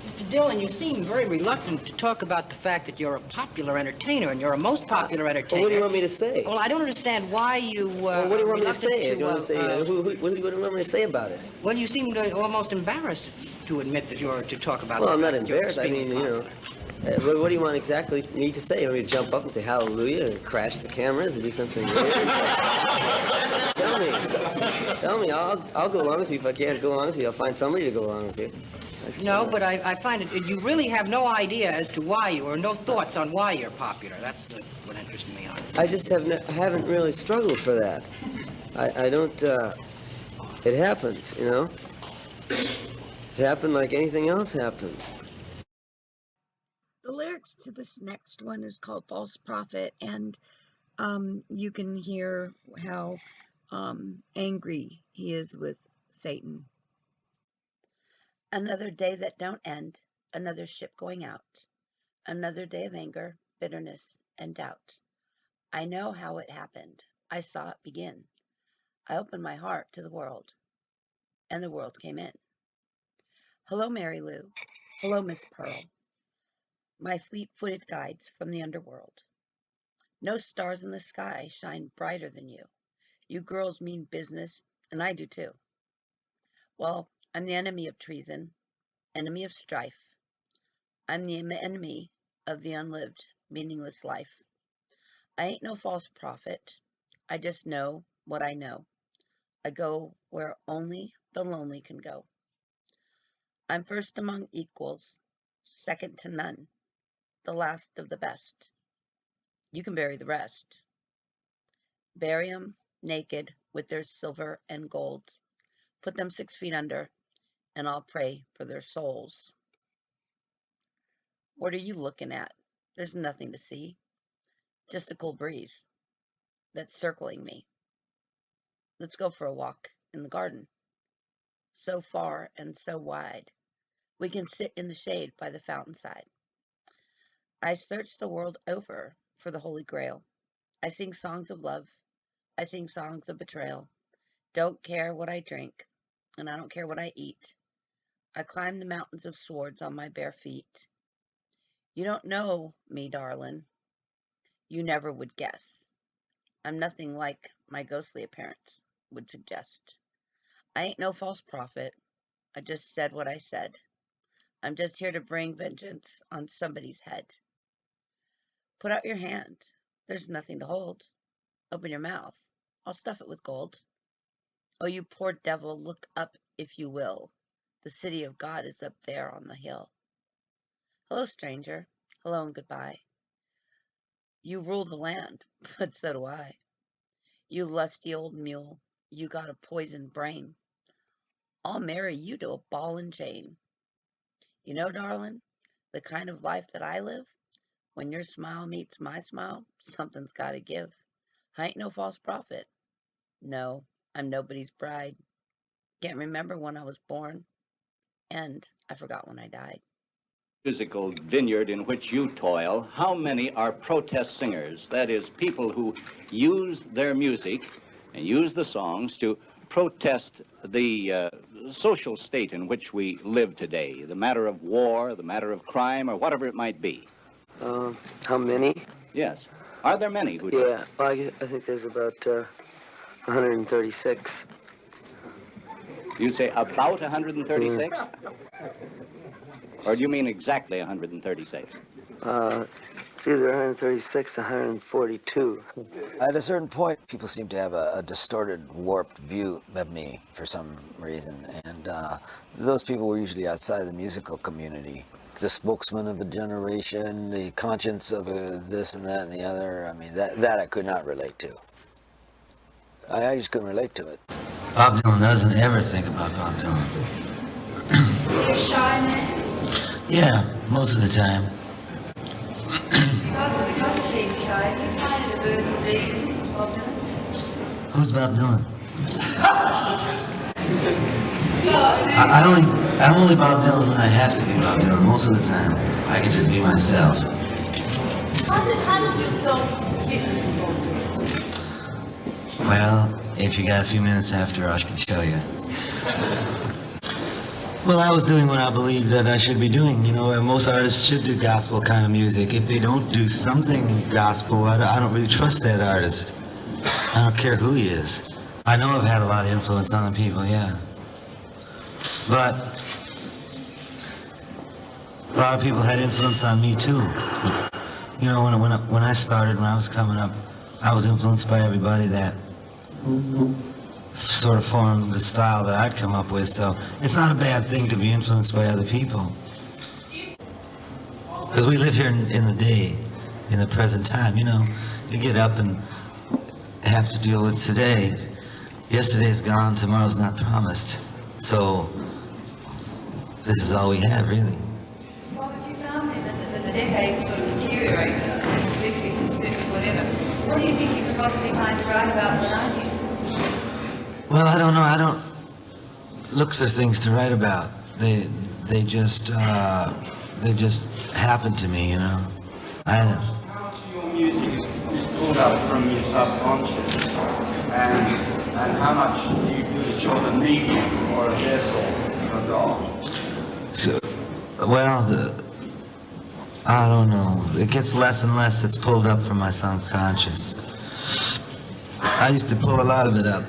Speaker 27: Mr. Dillon, you seem very reluctant to talk about the fact that you're a popular entertainer, and you're a most popular entertainer.
Speaker 15: Well, what do you want me to say?
Speaker 27: Well, I don't understand why you.
Speaker 15: Well, what do you want me to say? What do you want me to say about it?
Speaker 27: Well, you seem almost embarrassed to admit that you're to talk about.
Speaker 15: Well, I'm not embarrassed. I mean, you know. What do you want exactly me to say? You want me to jump up and say hallelujah and crash the cameras and do something weird? Tell me. I'll go along with you. If I can't go along with you, I'll find somebody to go along with you.
Speaker 27: No, but I find it, you really have no idea as to why you, or no thoughts on why you're popular. That's what interests me on.
Speaker 15: I just haven't really struggled for that. I don't, it happened, you know? It happened like anything else happens.
Speaker 2: The lyrics to this next one is called False Prophet, and you can hear how angry he is with Satan. Another day that don't end, another ship going out, another day of anger, bitterness, and doubt. I know how it happened. I saw it begin. I opened my heart to the world, and the world came in. Hello, Mary Lou. Hello, Miss Pearl. My fleet-footed guides from the underworld. No stars in the sky shine brighter than you. You girls mean business, and I do too. Well, I'm the enemy of treason, enemy of strife. I'm the enemy of the unlived, meaningless life. I ain't no false prophet. I just know what I know. I go where only the lonely can go. I'm first among equals, second to none, the last of the best. You can bury the rest. Bury 'em naked with their silver and gold. Put them 6 feet under, and I'll pray for their souls. What are you looking at? There's nothing to see. just a cool breeze that's circling me. Let's go for a walk in the garden. So far and so wide, we can sit in the shade by the fountainside. I search the world over for the Holy Grail. I sing songs of love. I sing songs of betrayal. Don't care what I drink, and I don't care what I eat. I climb the mountains of swords on my bare feet. You don't know me, darling. You never would guess. I'm nothing like my ghostly appearance would suggest. I ain't no false prophet. I just said what I said. I'm just here to bring vengeance on somebody's head. Put out your hand. There's nothing to hold. Open your mouth. I'll stuff it with gold. Oh, you poor devil, look up if you will. The city of God is up there on the hill. Hello, stranger. Hello and goodbye. You rule the land, but so do I. You lusty old mule. You got a poisoned brain. I'll marry you to a ball and chain. You know, darling, the kind of life that I live, when your smile meets my smile, something's got to give. I ain't no false prophet. No, I'm nobody's bride. Can't remember when I was born, and I forgot when I died.
Speaker 3: Musical vineyard in which you toil, how many are protest singers? That is, people who use their music and use the songs to protest the social state in which we live today, the matter of war, the matter of crime, or whatever it might be.
Speaker 4: How many?
Speaker 3: Yes. Are there many who do?
Speaker 4: Yeah, well, I think there's about 136.
Speaker 3: You say about 136? Or do you mean exactly 136?
Speaker 4: It's either 136 or 142.
Speaker 24: At a certain point, people seem to have a distorted, warped view of me for some reason, and those people were usually outside of the musical community. The spokesman of a generation, the conscience of this and that and the other. I mean, that I could not relate to. I just couldn't relate to it.
Speaker 6: Bob Dylan doesn't ever think about Bob Dylan.
Speaker 21: Are you a shy man?
Speaker 6: Yeah, most of the time.
Speaker 21: Because of being shy, you find it a burden of being Bob Dylan?
Speaker 6: Who's Bob Dylan? I'm only Bob Dylan when I have to be Bob Dylan. Most of the time, I can just be myself.
Speaker 21: How does yourself get
Speaker 6: Well, if you got a few minutes after, I can show you. Well, I was doing what I believed that I should be doing. You know, most artists should do gospel kind of music. If they don't do something gospel, I don't really trust that artist. I don't care who he is. I know I've had a lot of influence on the people, yeah. But a lot of people had influence on me too. You know, when I started, when I was coming up, I was influenced by everybody that sort of formed the style that I'd come up with. So it's not a bad thing to be influenced by other people. Because we live here in the day, in the present time, you know. You get up and have to deal with today. Yesterday's gone, tomorrow's not promised. So this is all we have, really.
Speaker 21: Well, if you found that the decades sort of deteriorated since the 60s, since the 50s, whatever, what do you think you could possibly find to write about in the 90s?
Speaker 6: Well, I don't know. I don't look for things to write about. They just happen to me, you know. I don't know.
Speaker 7: Your music is pulled up from your subconscious, and how much do you feel that you're the medium or a vessel for God?
Speaker 6: So, well, I don't know. It gets less and less. It's pulled up from my subconscious. I used to pull a lot of it up.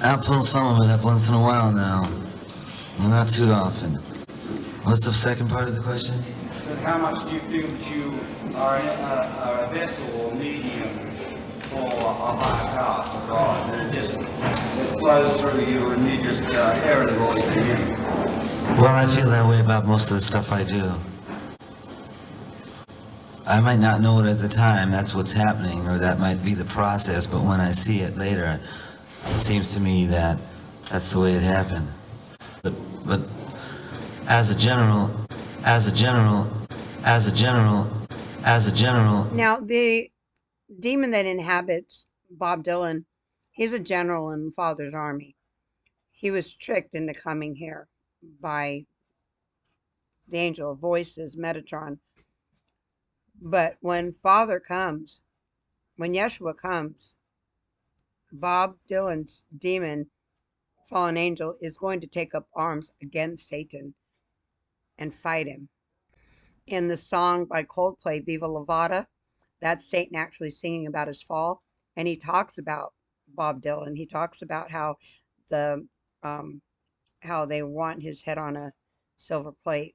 Speaker 6: I'll pull some of it up once in a while now. Well, not too often. What's the second part of the question?
Speaker 7: But how much do you feel that you are a vessel or medium for a higher power, for God, and it flows through you and you just inherit it all to Him?
Speaker 6: Well, I feel that way about most of the stuff I do. I might not know it at the time, that's what's happening, or that might be the process, but when I see it later, it seems to me that that's the way it happened. But as a general.
Speaker 1: Now, the demon that inhabits Bob Dylan, he's a general in Father's army. He was tricked into coming here by the angel of voices, Metatron. But when Father comes, when Yeshua comes, Bob Dylan's demon, fallen angel, is going to take up arms against Satan and fight him. In the song by Coldplay, Viva La Vada, that's Satan actually singing about his fall. And he talks about Bob Dylan. He talks about the how they want his head on a silver plate.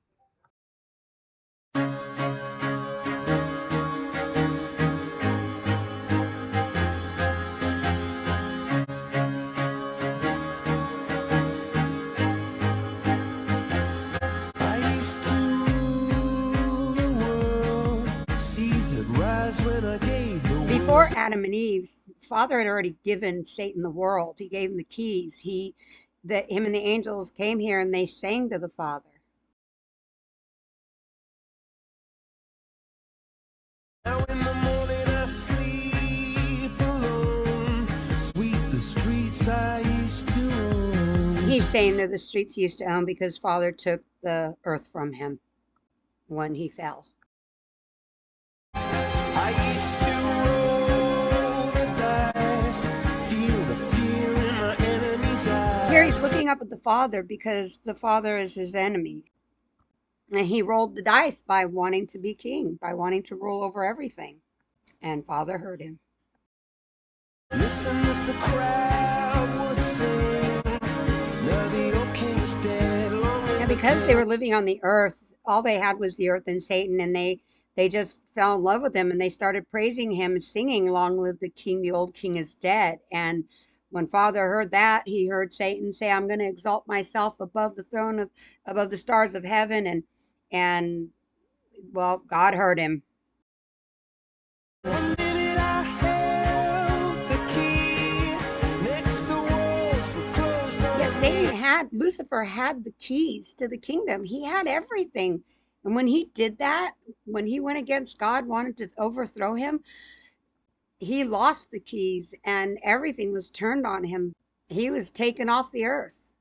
Speaker 1: Before Adam and Eve's, Father had already given Satan the world. He gave him the keys. Him and the angels came here and they sang to the Father.
Speaker 9: Now in the morning I sleep alone. Sweep the streets I used to own.
Speaker 1: He's saying they're the streets he used to own because Father took the earth from him when he fell.
Speaker 9: I used to roll the dice, feel the fear in my enemy's eyes.
Speaker 1: Here he's looking up at the Father because the Father is his enemy. And he rolled the dice by wanting to be king, by wanting to rule over everything. And Father heard him.
Speaker 9: Listen as the crowd would sing. Now the old king is dead.
Speaker 1: And because they were living on the earth, all they had was the earth and Satan, and they just fell in love with him and they started praising him and singing, "Long live the king, the old king is dead." And when Father heard that, he heard Satan say, "I'm going to exalt myself above the throne of, above the stars of heaven." And well, God heard him.
Speaker 9: One minute I held the key. Next the walls were closed on
Speaker 1: Yes, Lucifer had the keys to the kingdom. He had everything. And when he did that, when he went against God, wanted to overthrow him, he lost the keys and everything was turned on him. He was taken off the earth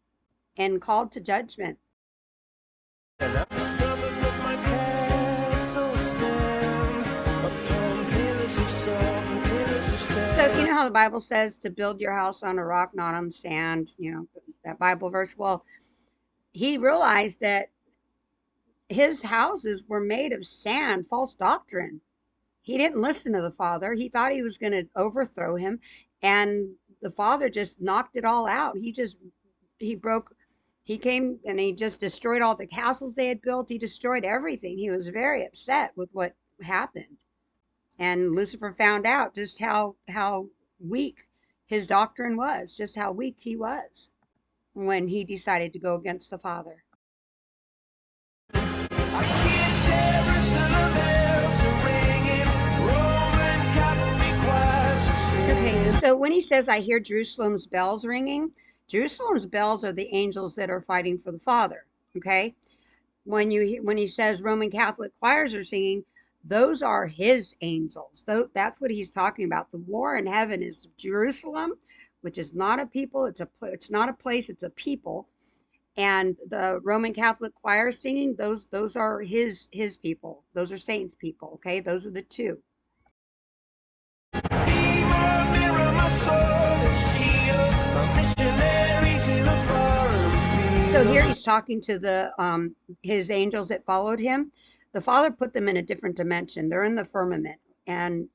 Speaker 1: and called to judgment.
Speaker 9: And I discovered that my castle stand upon pillars of salt and pillars of sand.
Speaker 1: So you know how the Bible says to build your house on a rock, not on sand, you know, that Bible verse. Well, he realized that his houses were made of sand, false doctrine. He didn't listen to the Father. He thought he was going to overthrow him, and the Father just knocked it all out. He came and he just destroyed all the castles they had built. He destroyed everything. He was very upset with what happened. And Lucifer found out just how weak his doctrine was, just how weak he was when he decided to go against the Father. Okay, so when he says, "I hear Jerusalem's bells ringing," Jerusalem's bells are the angels that are fighting for the Father, okay? When he says Roman Catholic choirs are singing, those are his angels. That's what he's talking about. The war in heaven is Jerusalem, which is not a people, it's not a place, it's a people. And the Roman Catholic choir singing, those are his people. Those are Satan's people, okay? Those are the two. So here he's talking to his angels that followed him. The Father put them in a different dimension. They're in the firmament, and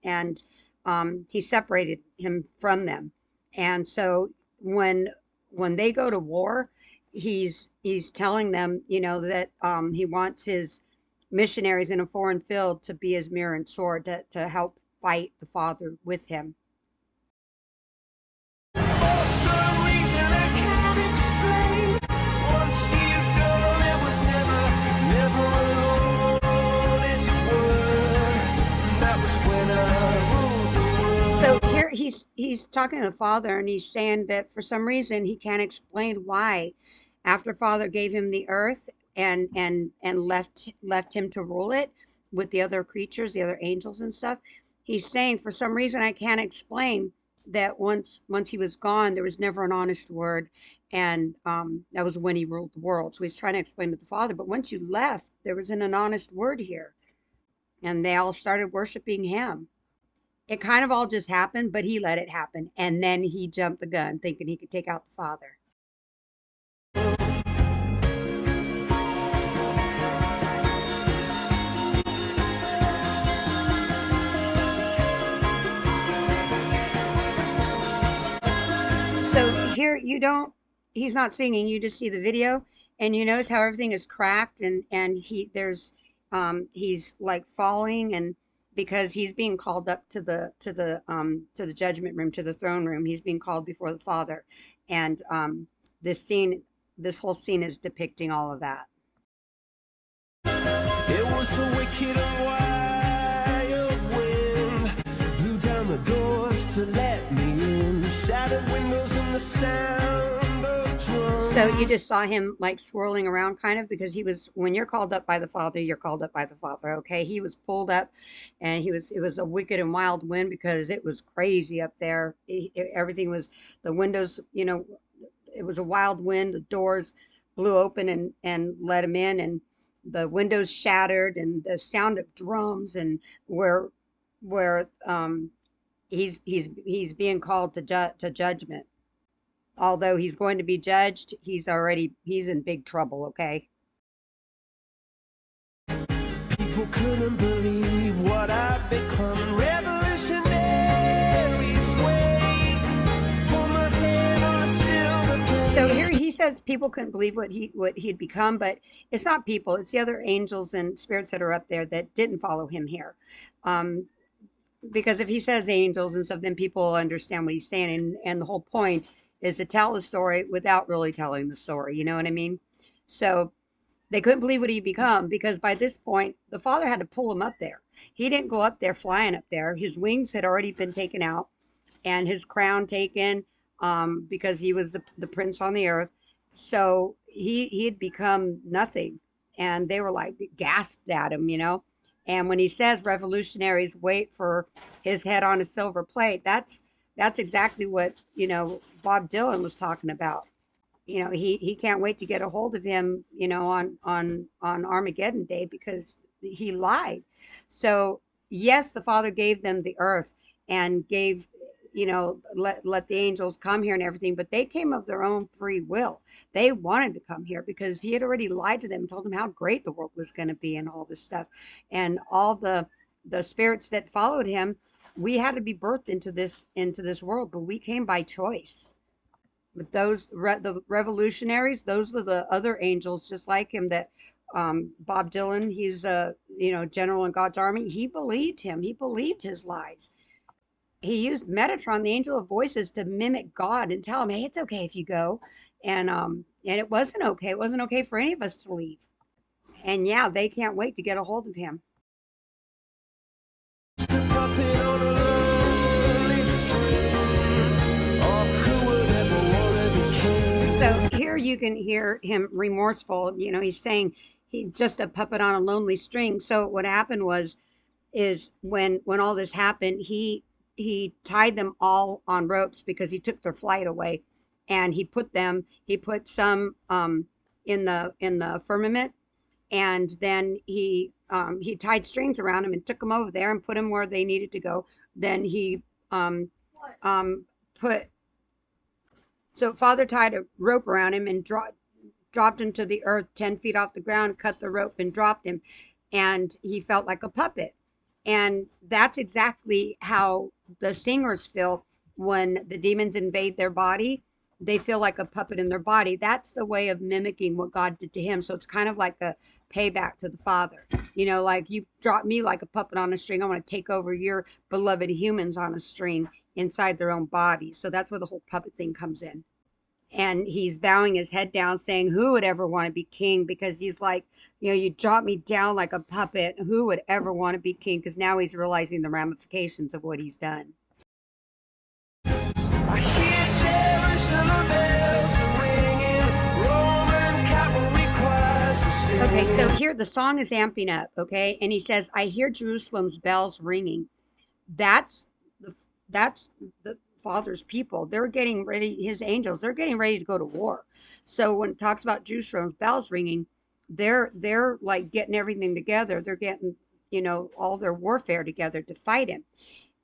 Speaker 1: he separated him from them. And so when they go to war, he's telling them, you know, that he wants his missionaries in a foreign field to be his mirror and sword to help fight the Father with him. So here he's talking to the Father, and he's saying that for some reason he can't explain why, after Father gave him the earth and left him to rule it with the other creatures, the other angels and stuff, he's saying, for some reason I can't explain, that once he was gone, there was never an honest word, and that was when he ruled the world. So he's trying to explain to the Father, but once you left, there wasn't an honest word here, and they all started worshiping him. It kind of all just happened, but he let it happen, and then he jumped the gun, thinking he could take out the Father. So here he's not singing, you just see the video, and you notice how everything is cracked, and he's like falling, and because he's being called up to the judgment room, to the throne room. He's being called before the Father, and this whole scene is depicting all of that.
Speaker 9: It was the wicked and wild wind, blew down the doors to let me in, shattered windows and the sound of drums.
Speaker 1: So you just saw him like swirling around, kind of, because when you're called up by the Father, you're called up by the Father, okay? He was pulled up, and it was a wicked and wild wind because it was crazy up there. Everything was, the windows, it was a wild wind. The doors blew open and let him in, and the windows shattered, and the sound of drums, and where he's being called to judgment. Although he's going to be judged, he's in big trouble, okay?
Speaker 9: People couldn't believe what I'd become. Revolutionaries wait for my head on a silver plate.
Speaker 1: So here he says people couldn't believe what he'd become, but it's not people, it's the other angels and spirits that are up there that didn't follow him here. Because if he says angels and stuff, then people will understand what he's saying, and the whole point is to tell the story without really telling the story, you know what I mean? So they couldn't believe what he'd become, because by this point the Father had to pull him up there. He didn't go up there flying up there. His wings had already been taken out, and his crown taken, because he was the prince on the earth. So he had become nothing, and they were like gasped at him, And when he says revolutionaries wait for his head on a silver plate, that's exactly what Bob Dylan was talking about. He can't wait to get a hold of him, on Armageddon Day, because he lied. So yes, the Father gave them the earth and gave, let the angels come here and everything, but they came of their own free will. They wanted to come here because he had already lied to them and told them how great the world was going to be and all this stuff. And all the spirits that followed him, we had to be birthed into this world, but we came by choice. But the revolutionaries, those are the other angels just like him that Bob Dylan, he's a general in God's army. He believed him. He believed his lies. He used Metatron, the angel of voices, to mimic God and tell him, hey, it's okay if you go. And it wasn't okay. It wasn't okay for any of us to leave. And yeah, they can't wait to get a hold of him. So here you can hear him remorseful. He's saying he's just a puppet on a lonely string. So what happened is when all this happened, he tied them all on ropes because he took their flight away, and he put some in the firmament, and then he tied strings around them and took them over there and put them where they needed to go. Then he so Father tied a rope around him and dropped him to the earth 10 feet off the ground, cut the rope and dropped him, and he felt like a puppet. And that's exactly how the singers feel when the demons invade their body. They feel like a puppet in their body. That's the way of mimicking what God did to him. So it's kind of like a payback to the Father. Like you dropped me like a puppet on a string. I want to take over your beloved humans on a string inside their own body. So that's where the whole puppet thing comes in. And he's bowing his head down saying, who would ever want to be king? Because he's like, you drop me down like a puppet. Who would ever want to be king? Because now he's realizing the ramifications of what he's done.
Speaker 9: I hear Jerusalem bells ringing, Roman cavalry choirs are singing.
Speaker 1: Okay, so here the song is amping up, okay? And he says, I hear Jerusalem's bells ringing. that's the that's the Father's people. They're getting ready, his angels, they're getting ready to go to war. So when it talks about Jerusalem's bells ringing, they're like getting everything together. They're getting, all their warfare together to fight him.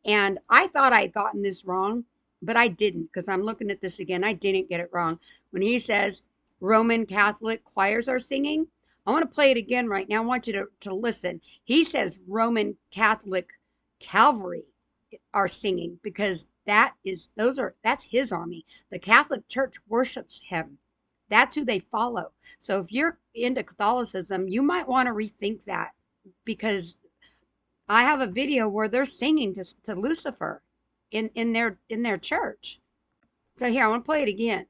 Speaker 1: And I thought I'd gotten this wrong, but I didn't, because I'm looking at this again. I didn't get it wrong. When he says Roman Catholic choirs are singing, I want to play it again right now. I want you to listen. He says Roman Catholic Calvary are singing, because that's his army. The Catholic Church worships him. That's who they follow. So if you're into Catholicism, you might want to rethink that, because I have a video where they're singing to Lucifer in their church. So here, I want to play it again.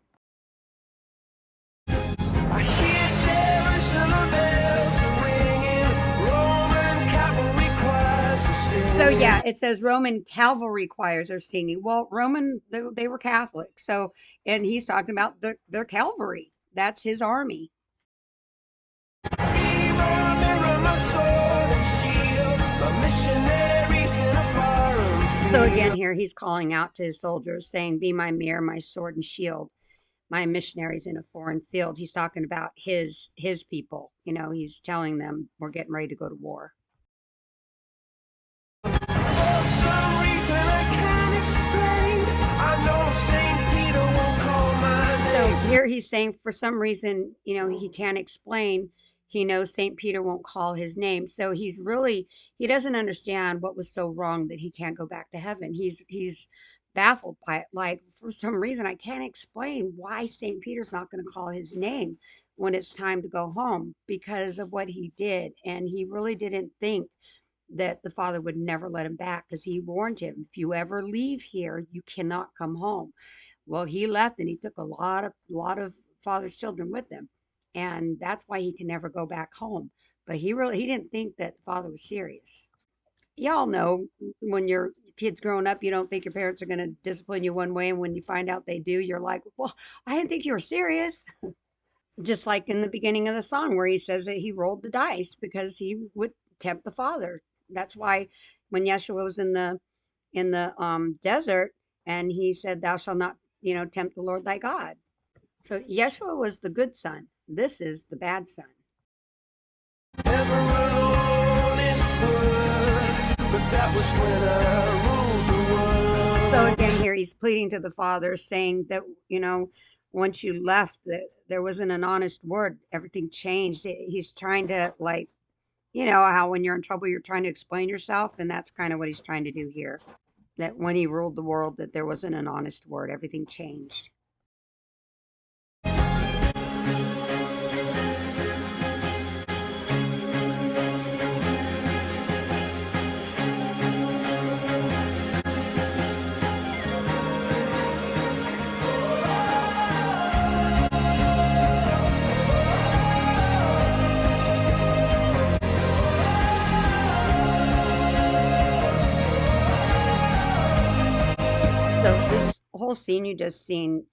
Speaker 9: I hear Jerusalem bells ringing, Roman cavalry choirs are singing.
Speaker 1: So yeah, it says Roman cavalry choirs are singing. Well, Roman, they were Catholic. So, and he's talking about their cavalry. That's his army. So again, here he's calling out to his soldiers, saying, "Be my mirror, my sword and shield, my missionaries in a foreign field." He's talking about his people. He's telling them we're getting ready to go to war. So here he's saying, for some reason, he can't explain. He knows St. Peter won't call his name. So he doesn't understand what was so wrong that he can't go back to heaven. He's baffled by it. Like, for some reason, I can't explain why St. Peter's not going to call his name when it's time to go home, because of what he did. And he really didn't think that the Father would never let him back, because he warned him, if you ever leave here, you cannot come home. Well, he left, and he took a lot of Father's children with him, and that's why he can never go back home. But he didn't think that Father was serious. Y'all know, when your kids growing up, you don't think your parents are going to discipline you one way, and when you find out they do, you're like, well, I didn't think you were serious. Just like in the beginning of the song, where he says that he rolled the dice because he would tempt the Father. That's why when Yeshua was in the desert, and he said, "Thou shalt not, tempt the Lord thy God." So Yeshua was the good son. This is the bad son. So again, here he's pleading to the Father, saying that, once you left, that there wasn't an honest word. Everything changed. He's trying to, like, how when you're in trouble, you're trying to explain yourself, and that's kind of what he's trying to do here. That when he ruled the world, that there wasn't an honest word. Everything changed. So this whole scene you just seen,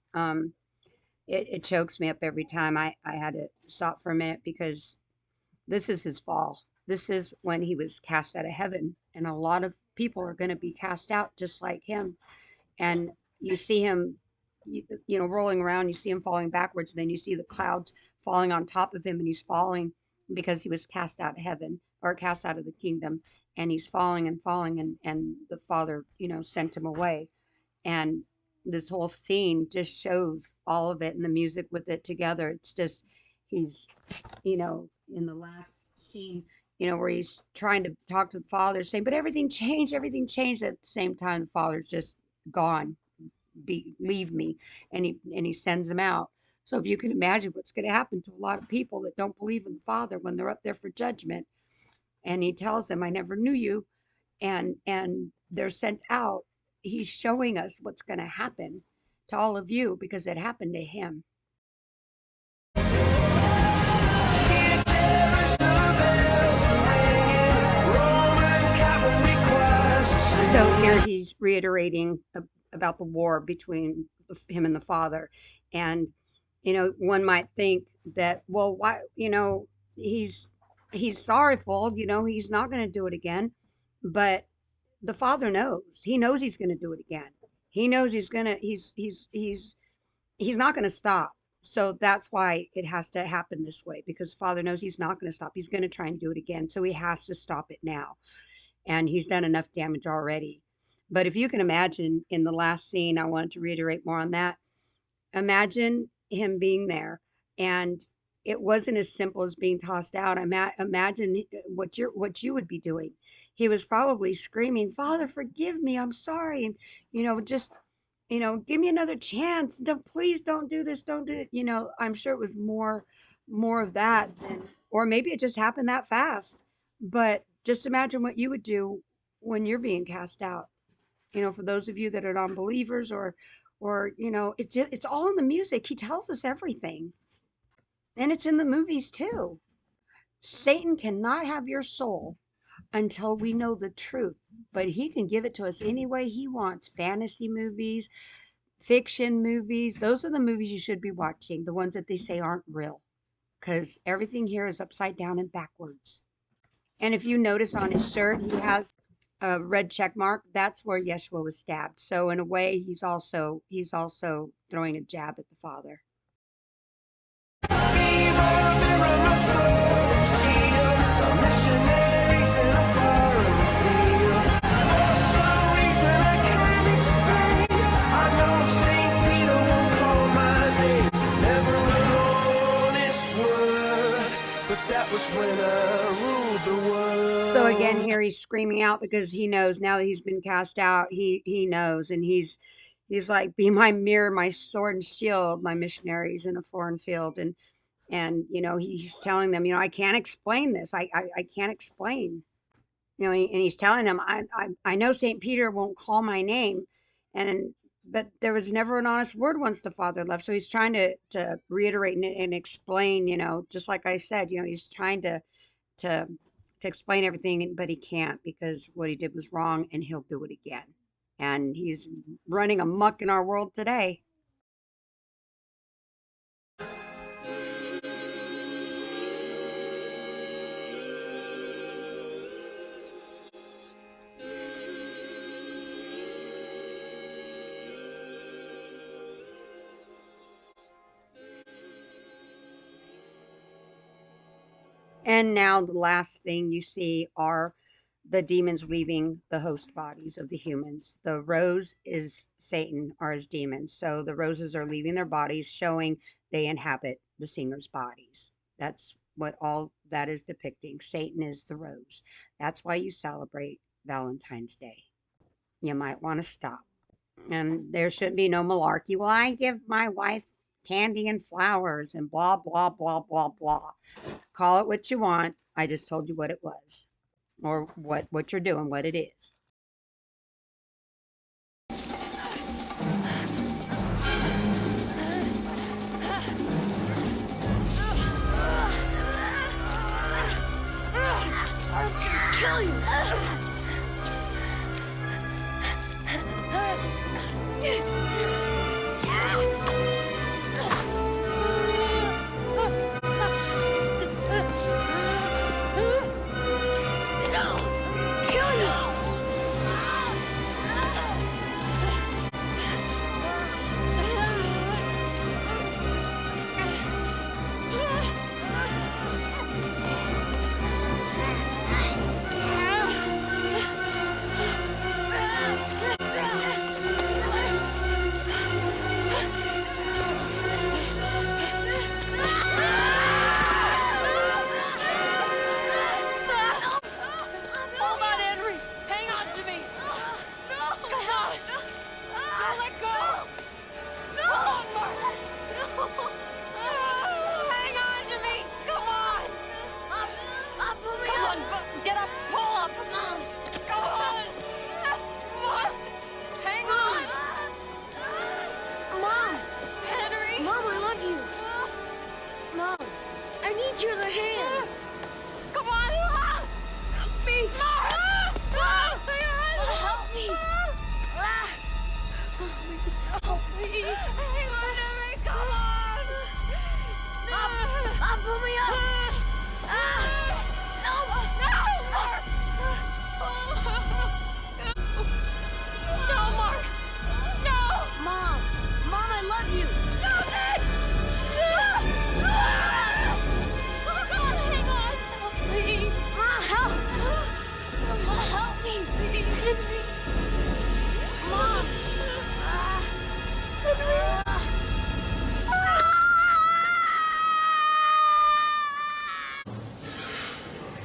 Speaker 1: it chokes me up every time. I had to stop for a minute, because this is his fall. This is when he was cast out of heaven, and a lot of people are going to be cast out just like him. And you see him, rolling around. You see him falling backwards, and then you see the clouds falling on top of him, and he's falling because he was cast out of heaven, or cast out of the kingdom, and he's falling and falling, and the Father, sent him away. And this whole scene just shows all of it, and the music with it together. It's just, he's, in the last scene, where he's trying to talk to the Father, saying, but everything changed, everything changed. At the same time, the Father's just gone. Leave me. And he sends him out. So if you can imagine what's going to happen to a lot of people that don't believe in the Father when they're up there for judgment, and he tells them, I never knew you, and they're sent out. He's showing us what's going to happen to all of you, because it happened to him. So here he's reiterating about the war between him and the Father. And, one might think that, well, why, he's sorrowful, he's not going to do it again. But the Father knows. He knows he's going to do it again. He knows he's not going to stop. So that's why it has to happen this way, because the Father knows he's not going to stop. He's going to try and do it again. So he has to stop it now. And he's done enough damage already. But if you can imagine in the last scene, I wanted to reiterate more on that. Imagine him being there, and it wasn't as simple as being tossed out. Imagine what you would be doing. He was probably screaming, "Father, forgive me. I'm sorry." And just give me another chance. Please don't do this. Don't do it. I'm sure it was more of that than, or maybe it just happened that fast. But just imagine what you would do when you're being cast out. For those of you that are non-believers, or it's all in the music. He tells us everything. And it's in the movies too. Satan cannot have your soul until we know the truth, but he can give it to us any way he wants. Fantasy movies, fiction movies, those are the movies you should be watching, the ones that they say aren't real, because everything here is upside down and backwards. And if you notice on his shirt, he has a red check mark. That's where Yeshua was stabbed. So in a way, he's also throwing a jab at the Father. So again, here he's screaming out because he knows now that he's been cast out. He knows, and he's like, "Be my mirror, my sword and shield, my missionaries in a foreign field." And he's telling them, I can't explain this. I can't explain. And he's telling them, I know St. Peter won't call my name, but there was never an honest word once the Father left. So he's trying to reiterate and explain, just like I said, he's trying to explain everything, but he can't, because what he did was wrong, and he'll do it again. And he's running amok in our world today. And now the last thing you see are the demons leaving the host bodies of the humans. The rose is Satan, are his demons. So the roses are leaving their bodies, showing they inhabit the singers' bodies. That's what all that is depicting. Satan is the rose. That's why you celebrate Valentine's Day. You might want to stop. And there should be no malarkey. Well, I give my wife candy and flowers and blah, blah, blah, blah, blah. Call it what you want. I just told you what it was, or what you're doing, what it is.
Speaker 9: I'm gonna kill you!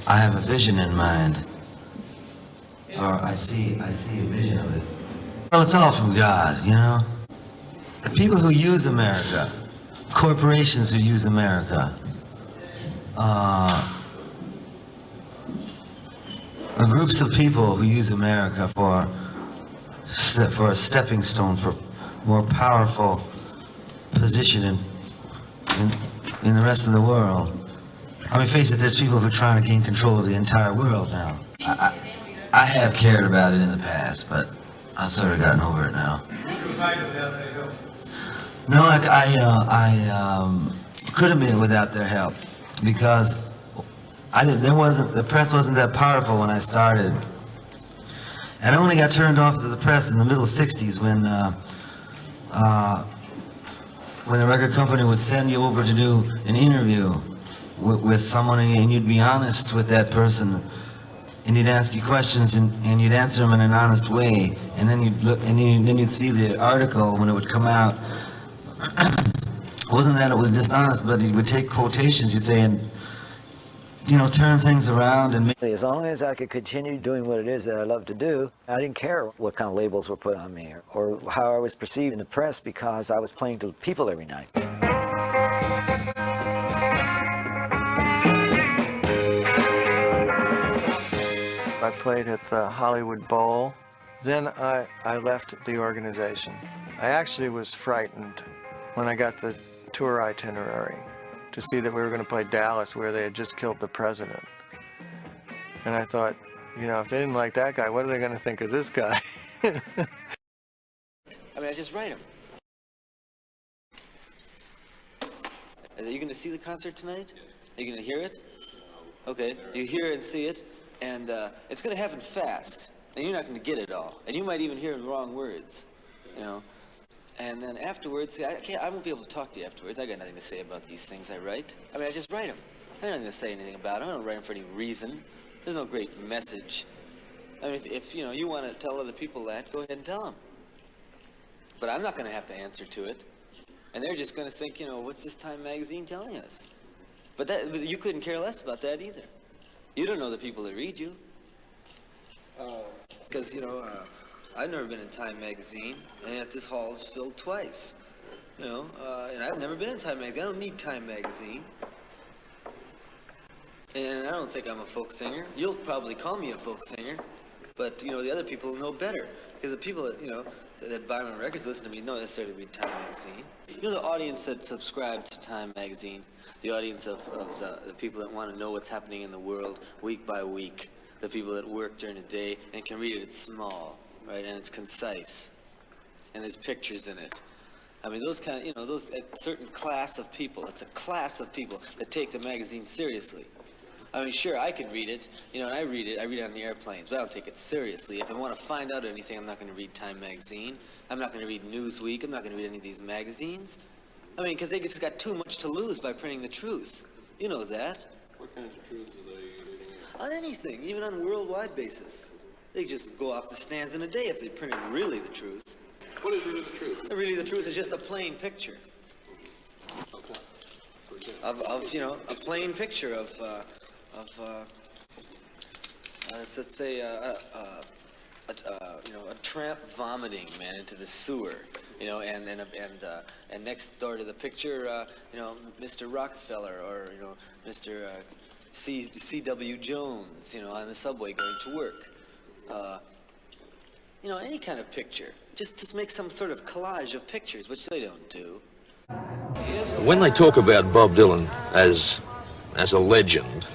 Speaker 6: I have a vision in mind, or I see a vision of it. Well, it's all from God, you know? The people who use America, corporations who use America, are groups of people who use America for a stepping stone for more powerful position in the rest of the world. I mean, face it, there's people who are trying to gain control of the entire world now. I have cared about it in the past, but I've sort of gotten over it now. No, I could have been without their help, because the press wasn't that powerful when I started. And I only got turned off to the press in the middle '60s when the record company would send you over to do an interview with someone, and you'd be honest with that person, and he'd ask you questions, and you'd answer them in an honest way, and then you'd look, and then you'd see the article when it would come out. It wasn't that it was dishonest, but he would take quotations, you'd say, and you know, turn things around and make...
Speaker 24: As long as I could continue doing what it is that I love to do, I didn't care what kind of labels were put on me or how I was perceived in the press, because I was playing to people every night.
Speaker 10: I played at the Hollywood Bowl. Then I left the organization. I actually was frightened when I got the tour itinerary to see that we were going to play Dallas, where they had just killed the president. And I thought, you know, if they didn't like that guy, what are they going to think of this guy?
Speaker 11: I mean, I just write them. Are you going to see the concert tonight? Are you going to hear it? Okay, you hear and see it, and it's going to happen fast, and you're not going to get it all. And you might even hear the wrong words, you know. And then afterwards, see, I won't be able to talk to you afterwards. I got nothing to say about these things I write. I mean, I just write them. I don't have nothing to say anything about them. I don't write them for any reason. There's no great message. I mean, if you know, you want to tell other people that, go ahead and tell them. But I'm not going to have to answer to it. And they're just going to think, you know, what's this Time magazine telling us? But you couldn't care less about that either. You don't know the people that read you. Because, you know, I've never been in Time magazine, and yet this hall is filled twice. You know, and I've never been in Time magazine. I don't need Time magazine. And I don't think I'm a folk singer. You'll probably call me a folk singer, but, you know, the other people know better. Because the people that, you know, that buy my records, listen to me, don't necessarily read Time magazine. You know, the audience that subscribes to Time magazine, the audience of the people that want to know what's happening in the world week by week, the people that work during the day and can read it, it's small. Right, and it's concise, and there's pictures in it. I mean, those kind of, you know, those a certain class of people. It's a class of people that take the magazine seriously. I mean, sure, I could read it, you know, and I read it on the airplanes, but I don't take it seriously. If I want to find out anything, I'm not going to read Time magazine. I'm not going to read Newsweek. I'm not going to read any of these magazines. I mean, because they just got too much to lose by printing the truth. You know that.
Speaker 12: What kinds of truths are they reading?
Speaker 11: On anything, even on a worldwide basis. They just go off the stands in a day if they printed really the truth.
Speaker 12: What is really the truth?
Speaker 11: Really the truth is just a plain picture.
Speaker 12: Okay.
Speaker 11: Of you know, a plain picture of let's say, you know, a tramp vomiting, man, into the sewer. You know, and next door to the picture, you know, Mr. Rockefeller, or, you know, Mr. C.W. Jones, you know, on the subway going to work. You know, any kind of picture. Just make some sort of collage of pictures, which they don't do.
Speaker 13: When they talk about Bob Dylan as a legend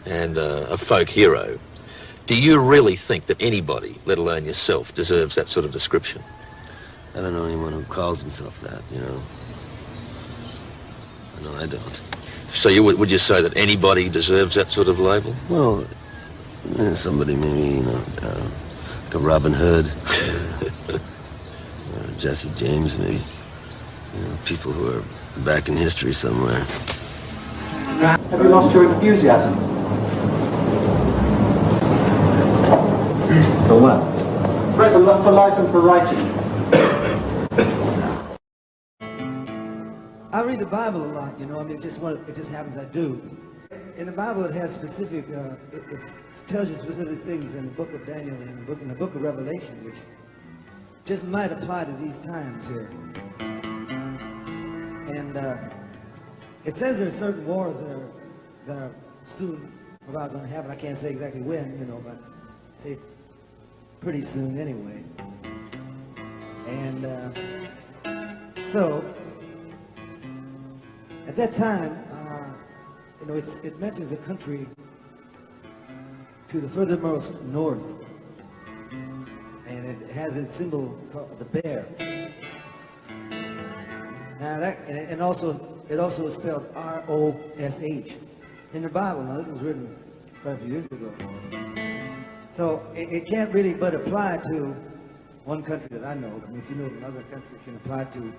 Speaker 13: and a folk hero, do you really think that anybody, let alone yourself, deserves that sort of description?
Speaker 15: I don't know anyone who calls himself that, you know. No, I don't.
Speaker 13: So would you say that anybody deserves that sort of label?
Speaker 15: Well, somebody maybe, you know, like a Robin Hood, or Jesse James, maybe. You know, people who are back in history somewhere.
Speaker 14: Have you lost your enthusiasm? For what? For life and for writing.
Speaker 16: I read the Bible a lot, you know. I mean, it just happens I do.
Speaker 5: in the Bible it has specific, it tells you specific things in the book of Daniel and in the book of Revelation, which just might apply to these times here. And it says there are certain wars that are soon about going to happen. I can't say exactly when, you know, but say pretty soon anyway. And so at that time, you know, it mentions a country to the furthermost north, and it has its symbol called the bear. Now that, and it also is spelled R-O-S-H in the Bible. Now this was written quite a few years ago, so it can't really but apply to one country that I know. I mean, if you know of another country it can apply to,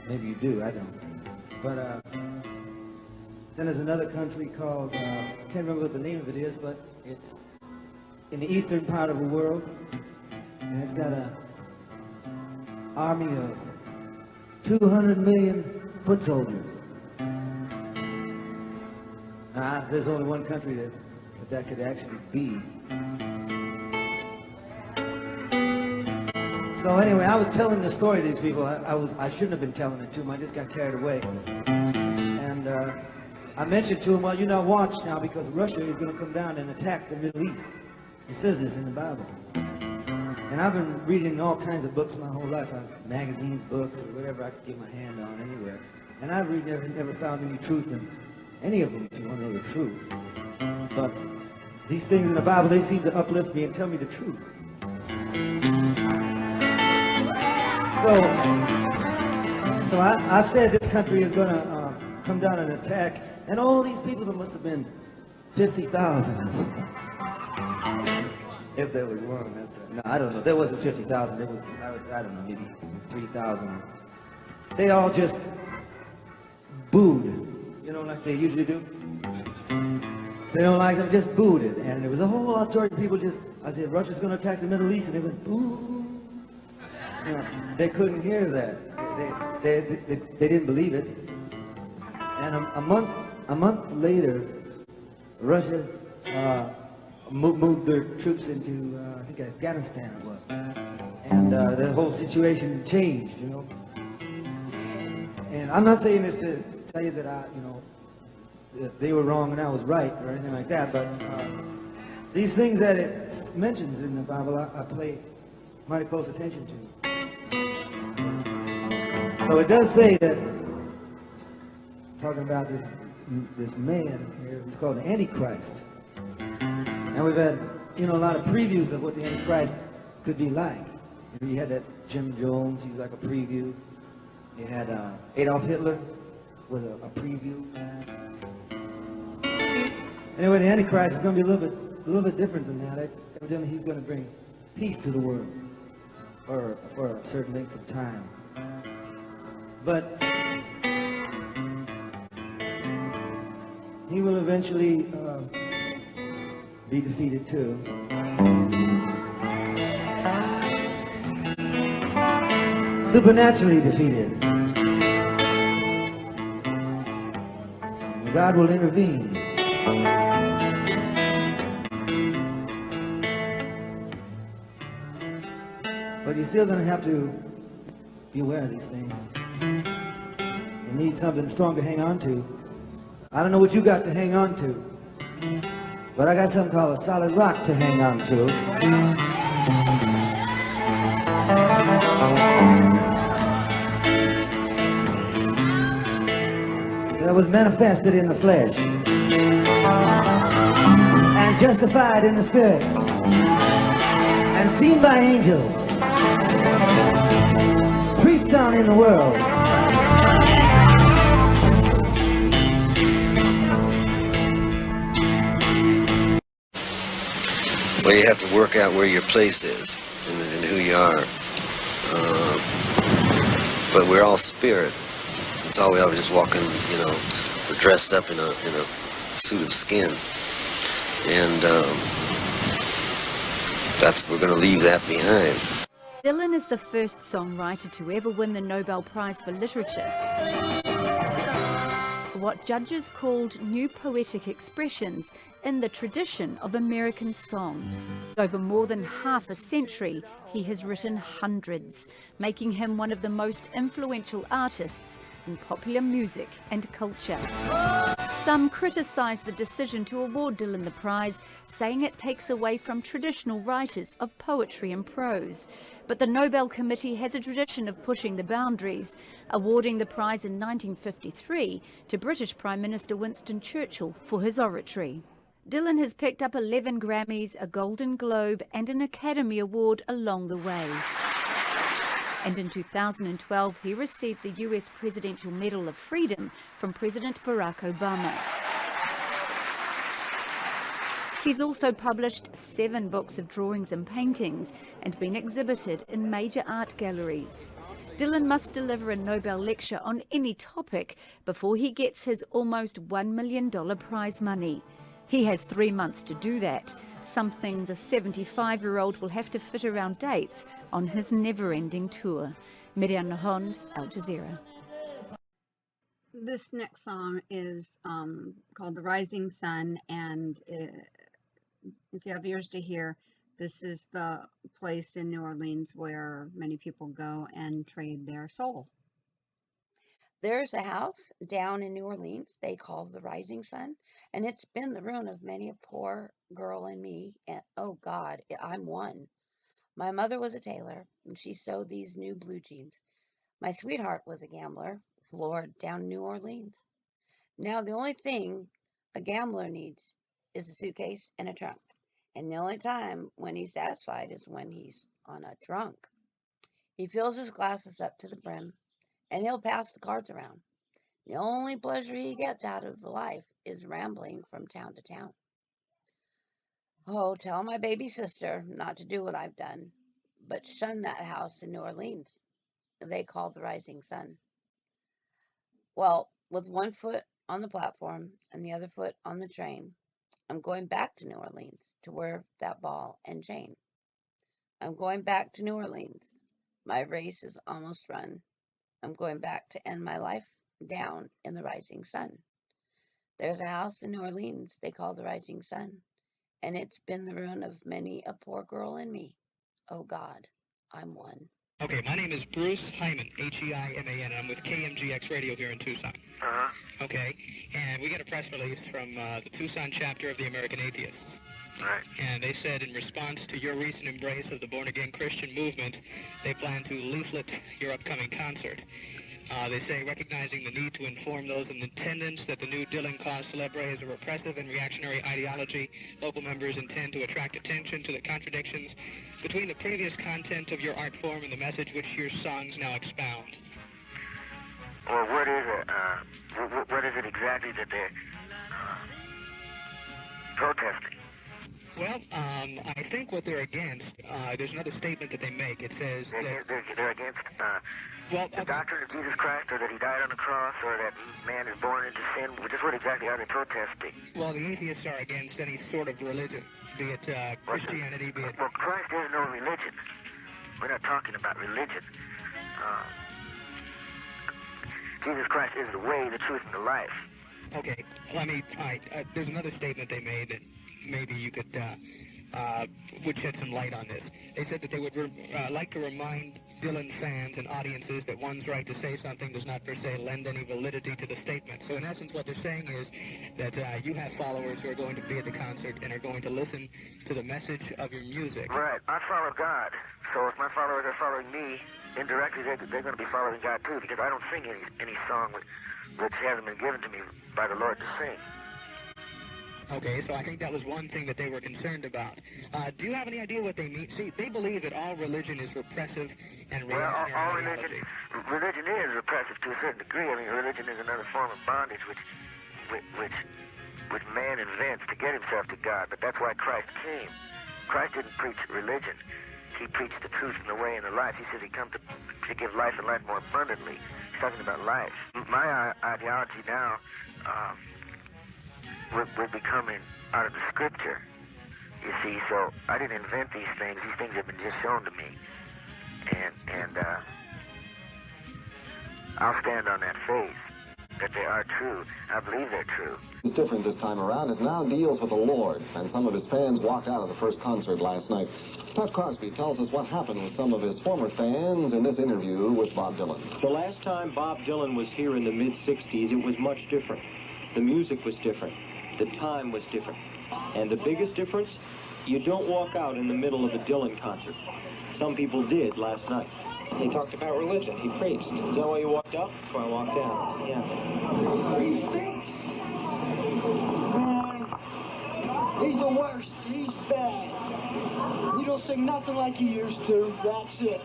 Speaker 5: maybe you do, I don't. But then there's another country called, I can't remember what the name of it is, but it's in the eastern part of the world, and it's got an army of 200 million foot soldiers. Now, there's only one country that could actually be. So anyway, I was telling the story to these people. I shouldn't have been telling it to them. I just got carried away. And I mentioned to them, well, you know, watch now, because Russia is going to come down and attack the Middle East. It says this in the Bible. And I've been reading all kinds of books my whole life, magazines, books, or whatever I could get my hand on anywhere. And I've never found any truth in any of them, if you want to know the truth. But these things in the Bible, they seem to uplift me and tell me the truth. So I said this country is going to come down and attack, and all these people, there must have been 50,000. If there was one, that's right. No, I don't know. There wasn't 50,000. There was, I don't know, maybe 3,000. They all just booed, you know, like they usually do. They don't like them, just booed it. And there was a whole auditorium of people just, I said, Russia's going to attack the Middle East, and they went, boo. You know, they couldn't hear that. They didn't believe it. And a month later, Russia moved their troops into, I think Afghanistan it was. And the whole situation changed, you know. And I'm not saying this to tell you that that they were wrong and I was right or anything like that, but these things that it mentions in the Bible, I pay mighty close attention to. So it does say that, talking about this man here, it's called the Antichrist. And we've had, you know, a lot of previews of what the Antichrist could be like. You had that Jim Jones, he's like a preview. You had Adolf Hitler with a preview. Anyway, the Antichrist is going to be a little bit different than that. Evidently, he's going to bring peace to the world for a certain length of time. But he will eventually be defeated too. Supernaturally defeated. God will intervene. But you're still going to have to be aware of these things. You need something strong to hang on to. I don't know what you got to hang on to, but I got something called a solid rock to hang on to. That was manifested in the flesh and justified in the spirit and seen by angels, preached down in the world.
Speaker 15: Well, you have to work out where your place is and who you are. But we're all spirit. That's all we are. We're just walking, you know, we're dressed up in a suit of skin. And we're going to leave that behind.
Speaker 8: Dylan is the first songwriter to ever win the Nobel Prize for Literature. for what judges called new poetic expressions in the tradition of American song. Over more than half a century, he has written hundreds, making him one of the most influential artists in popular music and culture. Some criticize the decision to award Dylan the prize, saying it takes away from traditional writers of poetry and prose. But the Nobel Committee has a tradition of pushing the boundaries, awarding the prize in 1953 to British Prime Minister Winston Churchill for his oratory. Dylan has picked up 11 Grammys, a Golden Globe and an Academy Award along the way. And in 2012, he received the US Presidential Medal of Freedom from President Barack Obama. He's also published 7 books of drawings and paintings and been exhibited in major art galleries. Dylan must deliver a Nobel lecture on any topic before he gets his almost $1 million prize money. He has 3 months to do that, something the 75-year-old will have to fit around dates on his never-ending tour. Miriam Nahond, Al Jazeera.
Speaker 1: This next song is called The Rising Sun, and if you have ears to hear, this is the place in New Orleans where many people go and trade their soul.
Speaker 2: There's a house down in New Orleans they call the Rising Sun, and it's been the ruin of many a poor girl and me, and oh God, I'm one. My mother was a tailor, and she sewed these new blue jeans. My sweetheart was a gambler, floored down in New Orleans. Now the only thing a gambler needs is a suitcase and a trunk, and the only time when he's satisfied is when he's on a drunk. He fills his glasses up to the brim, and he'll pass the cards around. The only pleasure he gets out of the life is rambling from town to town. Oh, tell my baby sister not to do what I've done, but shun that house in New Orleans they call the Rising Sun. Well, with one foot on the platform and the other foot on the train, I'm going back to New Orleans to wear that ball and chain. I'm going back to New Orleans. My race is almost run. I'm going back to end my life down in the Rising Sun. There's a house in New Orleans they call the Rising Sun, and it's been the ruin of many a poor girl and me. Oh God, I'm one.
Speaker 16: Okay, my name is Bruce Hyman, H-E-I-M-A-N, and I'm with KMGX Radio here in Tucson. Okay, and we got a press release from the Tucson chapter of the American Atheists.
Speaker 17: Right.
Speaker 16: And they said in response to your recent embrace of the born-again Christian movement, they plan to leaflet your upcoming concert. They say, recognizing the need to inform those in attendance that the new Dylan cause célèbre is a repressive and reactionary ideology, local members intend to attract attention to the contradictions between the previous content of your art form and the message which your songs now expound.
Speaker 17: Well, what is it? What is it exactly that they're protesting?
Speaker 16: Well, I think what they're against, there's another statement that they make. It says
Speaker 17: they're against the doctrine of Jesus Christ, or that he died on the cross, or that man is born into sin. Just what exactly are they protesting?
Speaker 16: Well, the atheists are against any sort of religion, be it Christianity, be it...
Speaker 17: Well, Christ is no religion. We're not talking about religion. Jesus Christ is the way, the truth, and the life.
Speaker 16: Okay, there's another statement they made that maybe you could, would shed some light on this. They said that they would like to remind Dylan fans and audiences that one's right to say something does not per se lend any validity to the statement. So in essence what they're saying is that you have followers who are going to be at the concert and are going to listen to the message of your music.
Speaker 17: Right, I follow God. So if my followers are following me, indirectly they're going to be following God too, because I don't sing any song which hasn't been given to me by the Lord to sing.
Speaker 16: Okay, so I think that was one thing that they were concerned about. Do you have any idea what they mean? See, they believe that all religion is repressive and reactionary.
Speaker 17: Well, all religion is repressive to a certain degree. I mean, religion is another form of bondage which man invents to get himself to God. But that's why Christ came. Christ didn't preach religion. He preached the truth and the way and the life. He says he come to give life and life more abundantly. He's talking about life. My ideology now, we're becoming out of the scripture, you see, so I didn't invent these things. These things have been just shown to me, and I'll stand on that faith. that they are true. I believe they're true.
Speaker 18: It's different this time around. It now deals with the Lord, and some of his fans walked out of the first concert last night. Pat Crosby tells us what happened with some of his former fans in this interview with Bob Dylan.
Speaker 19: The last time Bob Dylan was here in the mid-'60s, it was much different. The music was different. The time was different. And the biggest difference, you don't walk out in the middle of a Dylan concert. Some people did last night. He talked about religion. He preached. Is that why you walked up? That's why I walked down. Yeah.
Speaker 20: He stinks. Man, he's the worst. He's bad. He don't sing nothing like he used to. That's it.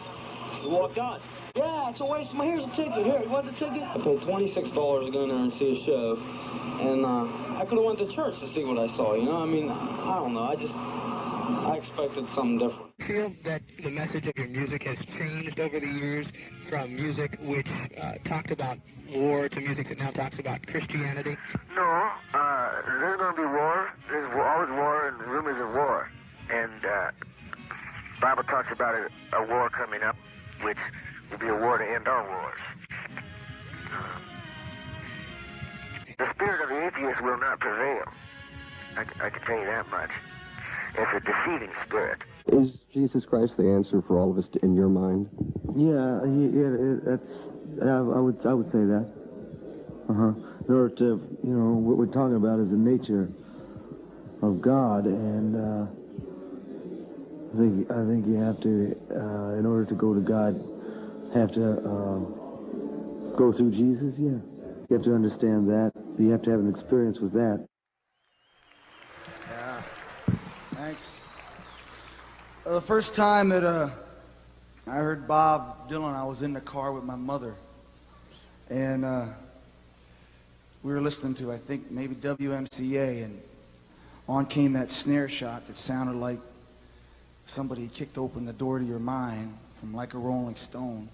Speaker 19: You walked on.
Speaker 20: Yeah, it's a waste of my... Here's a ticket. Here, you want the ticket?
Speaker 19: I paid $26 to go in there and see a show. And I could have went to church to see what I saw, you know? I mean, I don't know. I expected something different.
Speaker 16: Do you feel that the message of your music has changed over the years from music which talked about war to music that now talks about Christianity?
Speaker 17: No, there's going to be war. There's always war and rumors of war. And Bible talks about a war coming up, which will be a war to end all wars. The spirit of the atheist will not prevail. I can tell you that much. It's a deceiving spirit.
Speaker 18: Is Jesus Christ the answer for all of us in your mind?
Speaker 5: Yeah, I would say that. In order to, what we're talking about is the nature of God, and I think you have to, in order to go to God, have to go through Jesus. Yeah, you have to understand that. You have to have an experience with that.
Speaker 22: Yeah. Thanks. The first time that I heard Bob Dylan, I was in the car with my mother, and we were listening to, I think, maybe WMCA, and on came that snare shot that sounded like somebody kicked open the door to your mind from Like a Rolling Stone.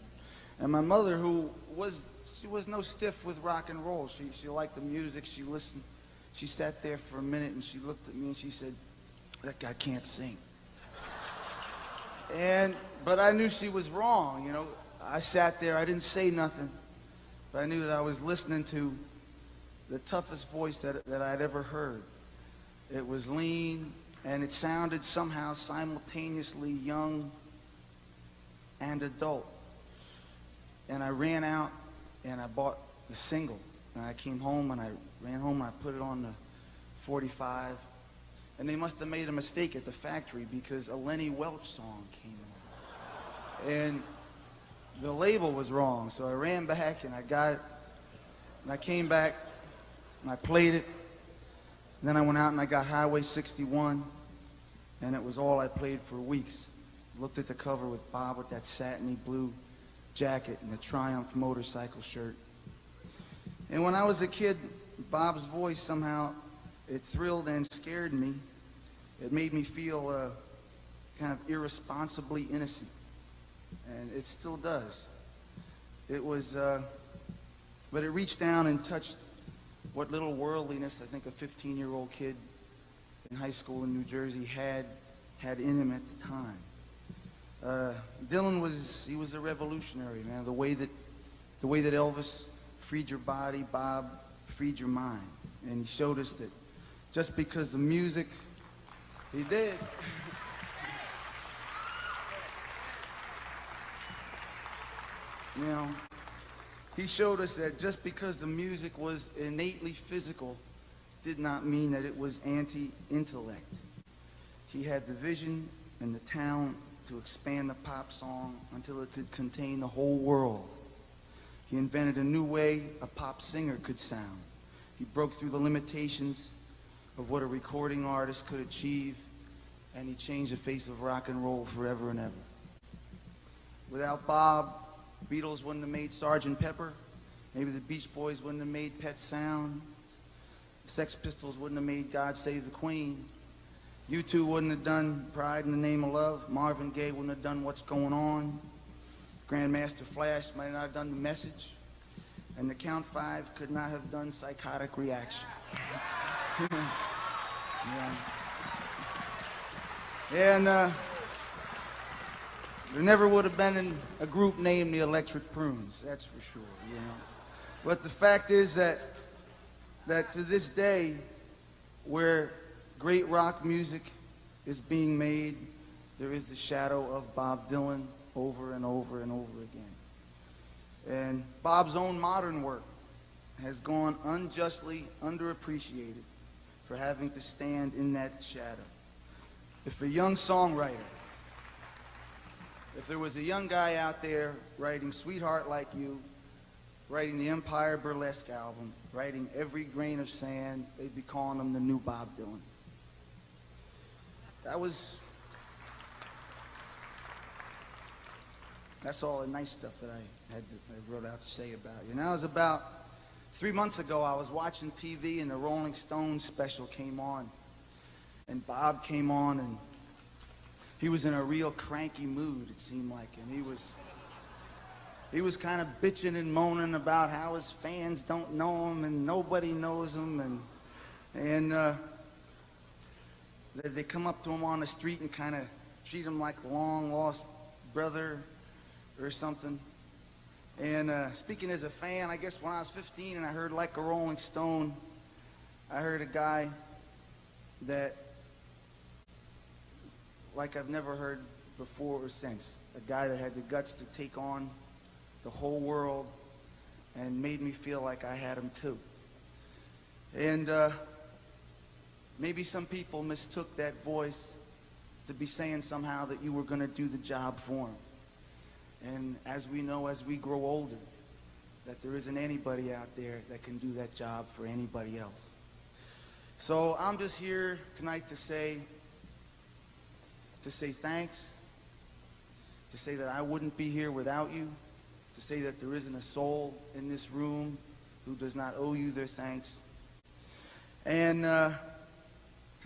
Speaker 22: And my mother, she was no stiff with rock and roll. She liked the music. She listened. She sat there for a minute and she looked at me and she said, "That guy can't sing." But I knew she was wrong, I sat there, I didn't say nothing, but I knew that I was listening to the toughest voice that I'd ever heard. It was lean, and it sounded somehow simultaneously young and adult. And I ran out and I bought the single, and I came home and I ran home and I put it on the 45. And they must have made a mistake at the factory because a Lenny Welch song came on. And the label was wrong. So I ran back and I got it. And I came back and I played it. And then I went out and I got Highway 61. And it was all I played for weeks. Looked at the cover with Bob with that satiny blue jacket and the Triumph motorcycle shirt. And when I was a kid, Bob's voice somehow, it thrilled and scared me. It made me feel kind of irresponsibly innocent. And it still does. It was, but it reached down and touched what little worldliness I think a 15-year-old kid in high school in New Jersey had in him at the time. Dylan was a revolutionary, man. The way that Elvis freed your body, Bob freed your mind. And he showed us that just because the music, he did. He showed us that just because the music was innately physical did not mean that it was anti-intellect. He had the vision and the talent to expand the pop song until it could contain the whole world. He invented a new way a pop singer could sound. He broke through the limitations of what a recording artist could achieve, and he changed the face of rock and roll forever and ever. Without Bob, the Beatles wouldn't have made Sgt. Pepper. Maybe the Beach Boys wouldn't have made Pet Sound. The Sex Pistols wouldn't have made God Save the Queen. U2 wouldn't have done Pride in the Name of Love. Marvin Gaye wouldn't have done What's Going On. Grandmaster Flash might not have done The Message. And the Count Five could not have done Psychotic Reaction. Yeah. And there never would have been a group named the Electric Prunes, that's for sure, But the fact is that to this day, where great rock music is being made, there is the shadow of Bob Dylan over and over and over again. And Bob's own modern work has gone unjustly underappreciated for having to stand in that shadow. If a young songwriter, if there was a young guy out there writing Sweetheart Like You, writing the Empire Burlesque album, writing Every Grain of Sand, they'd be calling him the new Bob Dylan. That's all the nice stuff that I wrote out to say about you. And that was about 3 months ago. I was watching TV and the Rolling Stones special came on. And Bob came on and he was in a real cranky mood, it seemed like. And he was kind of bitching and moaning about how his fans don't know him and nobody knows him. And they come up to him on the street and kind of treat him like a long-lost brother or something. And speaking as a fan, I guess when I was 15 and I heard Like a Rolling Stone, I heard a guy that, like I've never heard before or since. A guy that had the guts to take on the whole world and made me feel like I had him too. And maybe some people mistook that voice to be saying somehow that you were going to do the job for him. And as we know, as we grow older, that there isn't anybody out there that can do that job for anybody else. So I'm just here tonight to say thanks, to say that I wouldn't be here without you, to say that there isn't a soul in this room who does not owe you their thanks, and to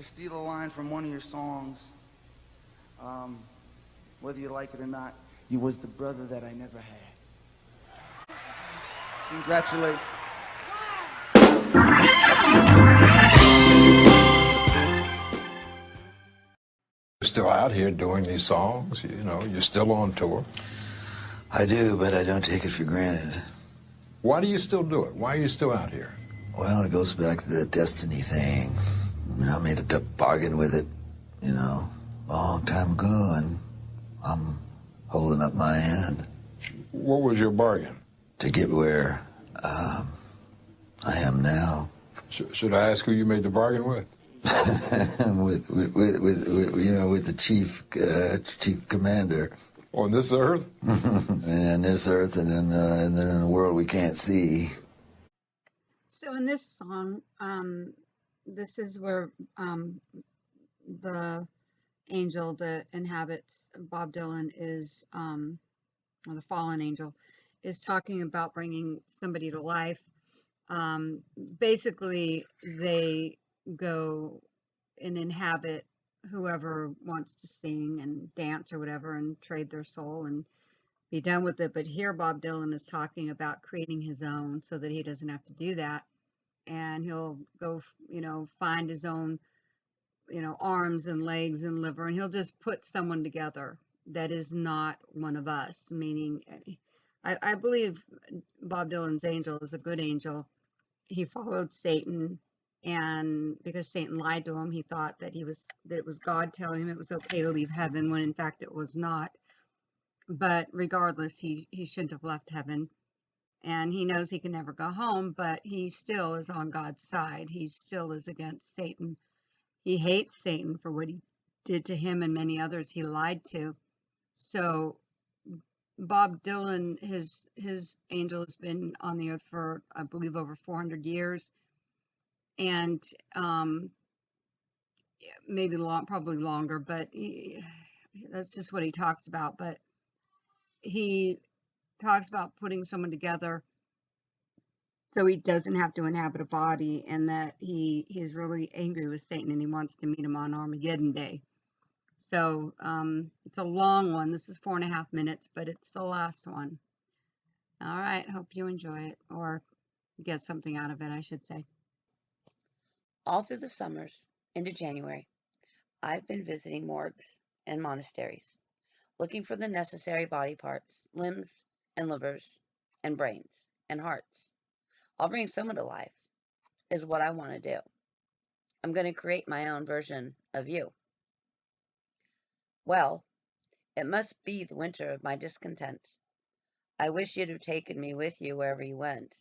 Speaker 22: steal a line from one of your songs, whether you like it or not, you was the brother that I never had. Congratulations.
Speaker 3: You're still out here doing these songs, you know, you're still on tour.
Speaker 6: I do, but I don't take it for granted.
Speaker 3: Why do you still do it? Why are you still out here?
Speaker 6: Well, it goes back to the destiny thing. I mean, I made a bargain with it, you know, a long time ago, and I'm holding up my end.
Speaker 3: What was your bargain?
Speaker 6: To get where I am now.
Speaker 3: Should I ask who you made the bargain with?
Speaker 6: with the chief commander.
Speaker 3: On this earth?
Speaker 6: And this earth, and then in a world we can't see.
Speaker 1: So in this song, this is where the angel that inhabits Bob Dylan is, or the fallen angel, is talking about bringing somebody to life. Basically, they go and inhabit whoever wants to sing and dance or whatever and trade their soul and be done with it. But here Bob Dylan is talking about creating his own so that he doesn't have to do that. And he'll go, find his own, arms and legs and liver, and he'll just put someone together that is not one of us, meaning I believe Bob Dylan's angel is a good angel. He followed Satan, and because Satan lied to him, he thought that it was God telling him it was okay to leave heaven when in fact it was not. But regardless, he shouldn't have left heaven, and he knows he can never go home, but he still is on God's side. He still is against Satan. He hates Satan for what he did to him and many others he lied to. So Bob Dylan, his angel has been on the earth for, I believe, over 400 years. And maybe probably longer, but that's just what he talks about. But he talks about putting someone together so he doesn't have to inhabit a body, and that he's really angry with Satan and he wants to meet him on Armageddon Day. So it's a long one. This is 4.5 minutes, but it's the last one. All right, hope you enjoy it, or get something out of it, I should say.
Speaker 2: All through the summers into January, I've been visiting morgues and monasteries, looking for the necessary body parts, limbs and livers and brains and hearts, I'll bring someone to life, is what I want to do. I'm going to create my own version of you. Well, it must be the winter of my discontent. I wish you'd have taken me with you wherever you went.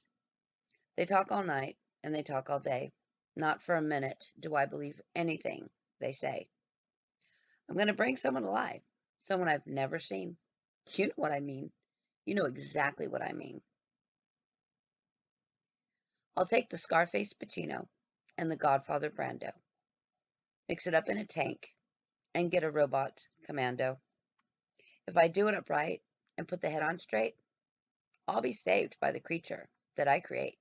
Speaker 2: They talk all night, and they talk all day. Not for a minute do I believe anything they say. I'm going to bring someone alive, someone I've never seen. You know what I mean. You know exactly what I mean. I'll take the Scarface Pacino and the Godfather Brando, mix it up in a tank, and get a robot commando. If I do it upright and put the head on straight, I'll be saved by the creature that I create.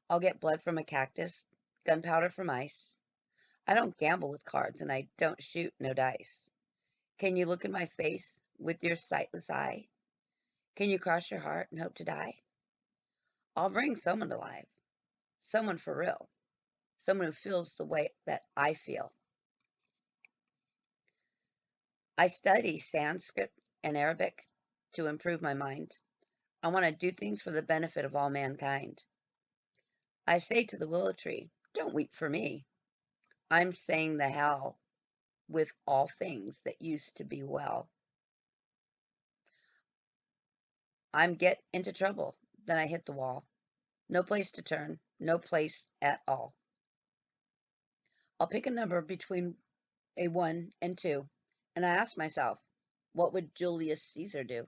Speaker 2: I'll get blood from a cactus, gunpowder from ice. I don't gamble with cards, and I don't shoot no dice. Can you look in my face with your sightless eye? Can you cross your heart and hope to die? I'll bring someone alive, someone for real, someone who feels the way that I feel. I study Sanskrit and Arabic to improve my mind. I want to do things for the benefit of all mankind. I say to the willow tree, don't weep for me. I'm saying the hell with all things that used to be well. I'm get into trouble, then I hit the wall. No place to turn, no place at all. I'll pick a number between a 1 and 2, and I ask myself, what would Julius Caesar do?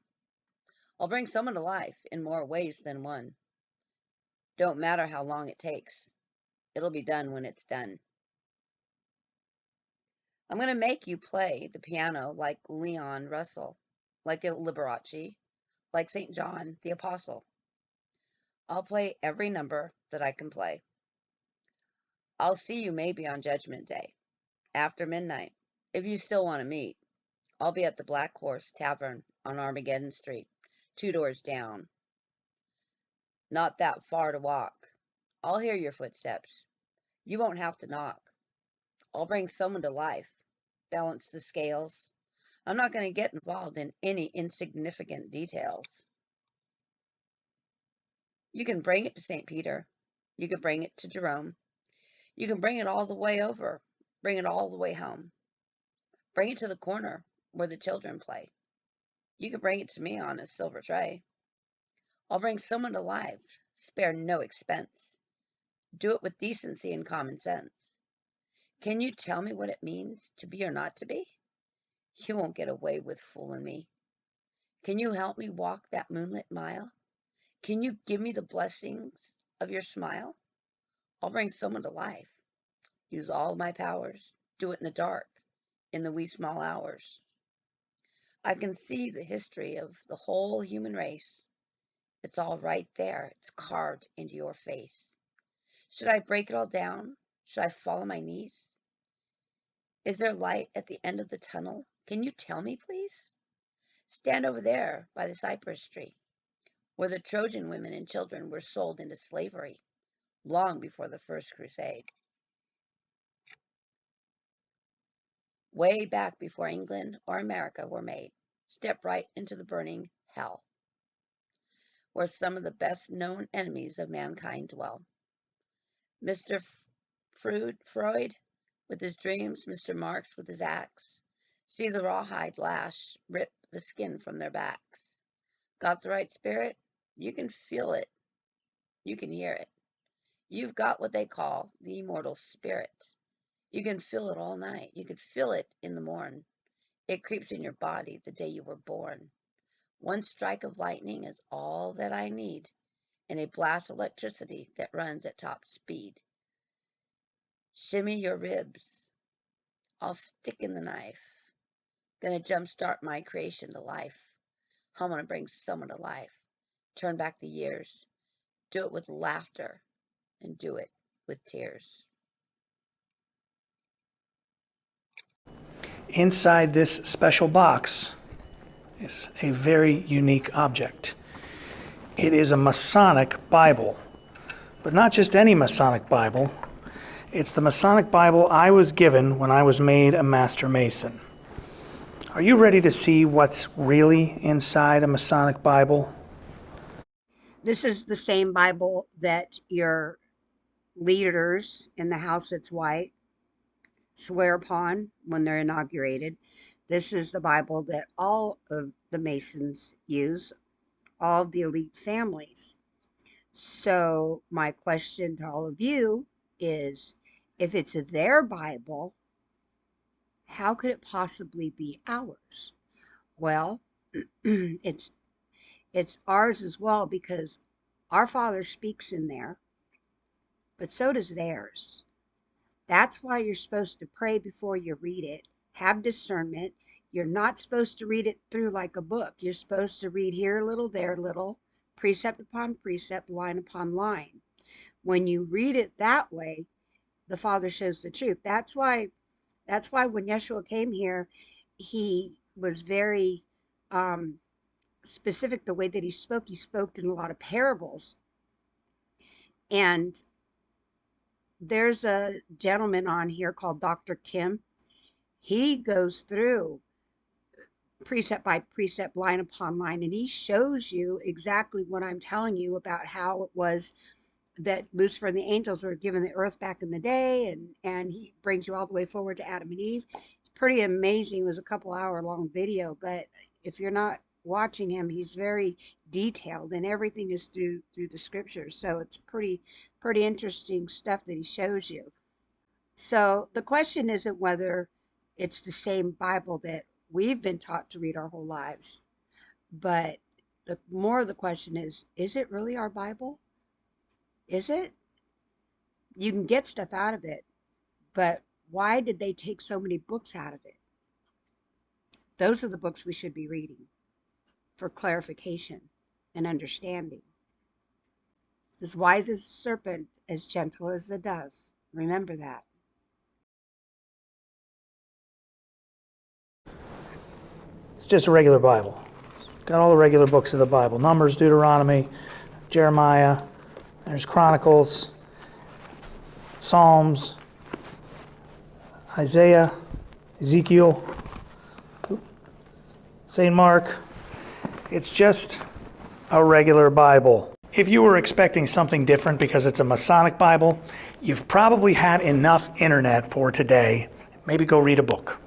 Speaker 2: I'll bring someone to life in more ways than one. Don't matter how long it takes. It'll be done when it's done. I'm going to make you play the piano like Leon Russell, like a Liberace, like St. John the Apostle. I'll play every number that I can play. I'll see you maybe on Judgment Day, after midnight. If you still want to meet, I'll be at the Black Horse Tavern on Armageddon Street, 2 doors down. Not that far to walk. I'll hear your footsteps. You won't have to knock. I'll bring someone to life, balance the scales. I'm not going to get involved in any insignificant details. You can bring it to St. Peter. You can bring it to Jerome. You can bring it all the way over. Bring it all the way home. Bring it to the corner where the children play. You can bring it to me on a silver tray. I'll bring someone to life. Spare no expense. Do it with decency and common sense. Can you tell me what it means to be or not to be? You won't get away with fooling me. Can you help me walk that moonlit mile? Can you give me the blessings of your smile? I'll bring someone to life. Use all my powers. Do it in the dark, in the wee small hours. I can see the history of the whole human race. It's all right there. It's carved into your face. Should I break it all down? Should I fall on my knees? Is there light at the end of the tunnel? Can you tell me, please? Stand over there by the cypress tree, where the Trojan women and children were sold into slavery long before the First Crusade. Way back before England or America were made. Step right into the burning hell, where some of the best known enemies of mankind dwell. Mr. Freud with his dreams, Mr. Marx with his axe. See the rawhide lash rip the skin from their backs. Got the right spirit? You can feel it. You can hear it. You've got what they call the immortal spirit. You can feel it all night. You can feel it in the morn. It creeps in your body the day you were born. One strike of lightning is all that I need, and a blast of electricity that runs at top speed. Shimmy your ribs. I'll stick in the knife. Gonna jumpstart my creation to life. I'm gonna bring someone to life. Turn back the years. Do it with laughter and do it with tears.
Speaker 4: Inside this special box is a very unique object. It is a Masonic Bible, but not just any Masonic Bible. It's the Masonic Bible I was given when I was made a Master Mason. Are you ready to see what's really inside a Masonic Bible?
Speaker 1: This is the same Bible that your leaders in the house that's white swear upon when they're inaugurated. This is the Bible that all of the Masons use, all of the elite families. So my question to all of you is, if it's their Bible, how could it possibly be ours? Well, it's ours as well, because our Father speaks in there, but so does theirs. That's why you're supposed to pray before you read it. Have discernment. You're not supposed to read it through like a book. You're supposed to read here a little, there a little, precept upon precept, line upon line. When you read it that way, the Father shows the truth. That's why when Yeshua came here, he was very specific the way that he spoke. He spoke in a lot of parables. And there's a gentleman on here called Dr. Kim. He goes through precept by precept, line upon line, and he shows you exactly what I'm telling you about how it was that Lucifer and the angels were given the earth back in the day, and he brings you all the way forward to Adam and Eve. It's pretty amazing. It was a couple hour long video, but if you're not watching him, he's very detailed, and everything is through the scriptures. So it's pretty interesting stuff that he shows you. So the question isn't whether it's the same Bible that we've been taught to read our whole lives, but the more the question is it really our Bible? Is it? You can get stuff out of it, but why did they take so many books out of it? Those are the books we should be reading for clarification and understanding. As wise as a serpent, as gentle as a dove. Remember that.
Speaker 4: It's just a regular Bible. It's got all the regular books of the Bible. Numbers, Deuteronomy, Jeremiah, there's Chronicles, Psalms, Isaiah, Ezekiel, St. Mark. It's just a regular Bible. If you were expecting something different because it's a Masonic Bible, you've probably had enough internet for today. Maybe go read a book.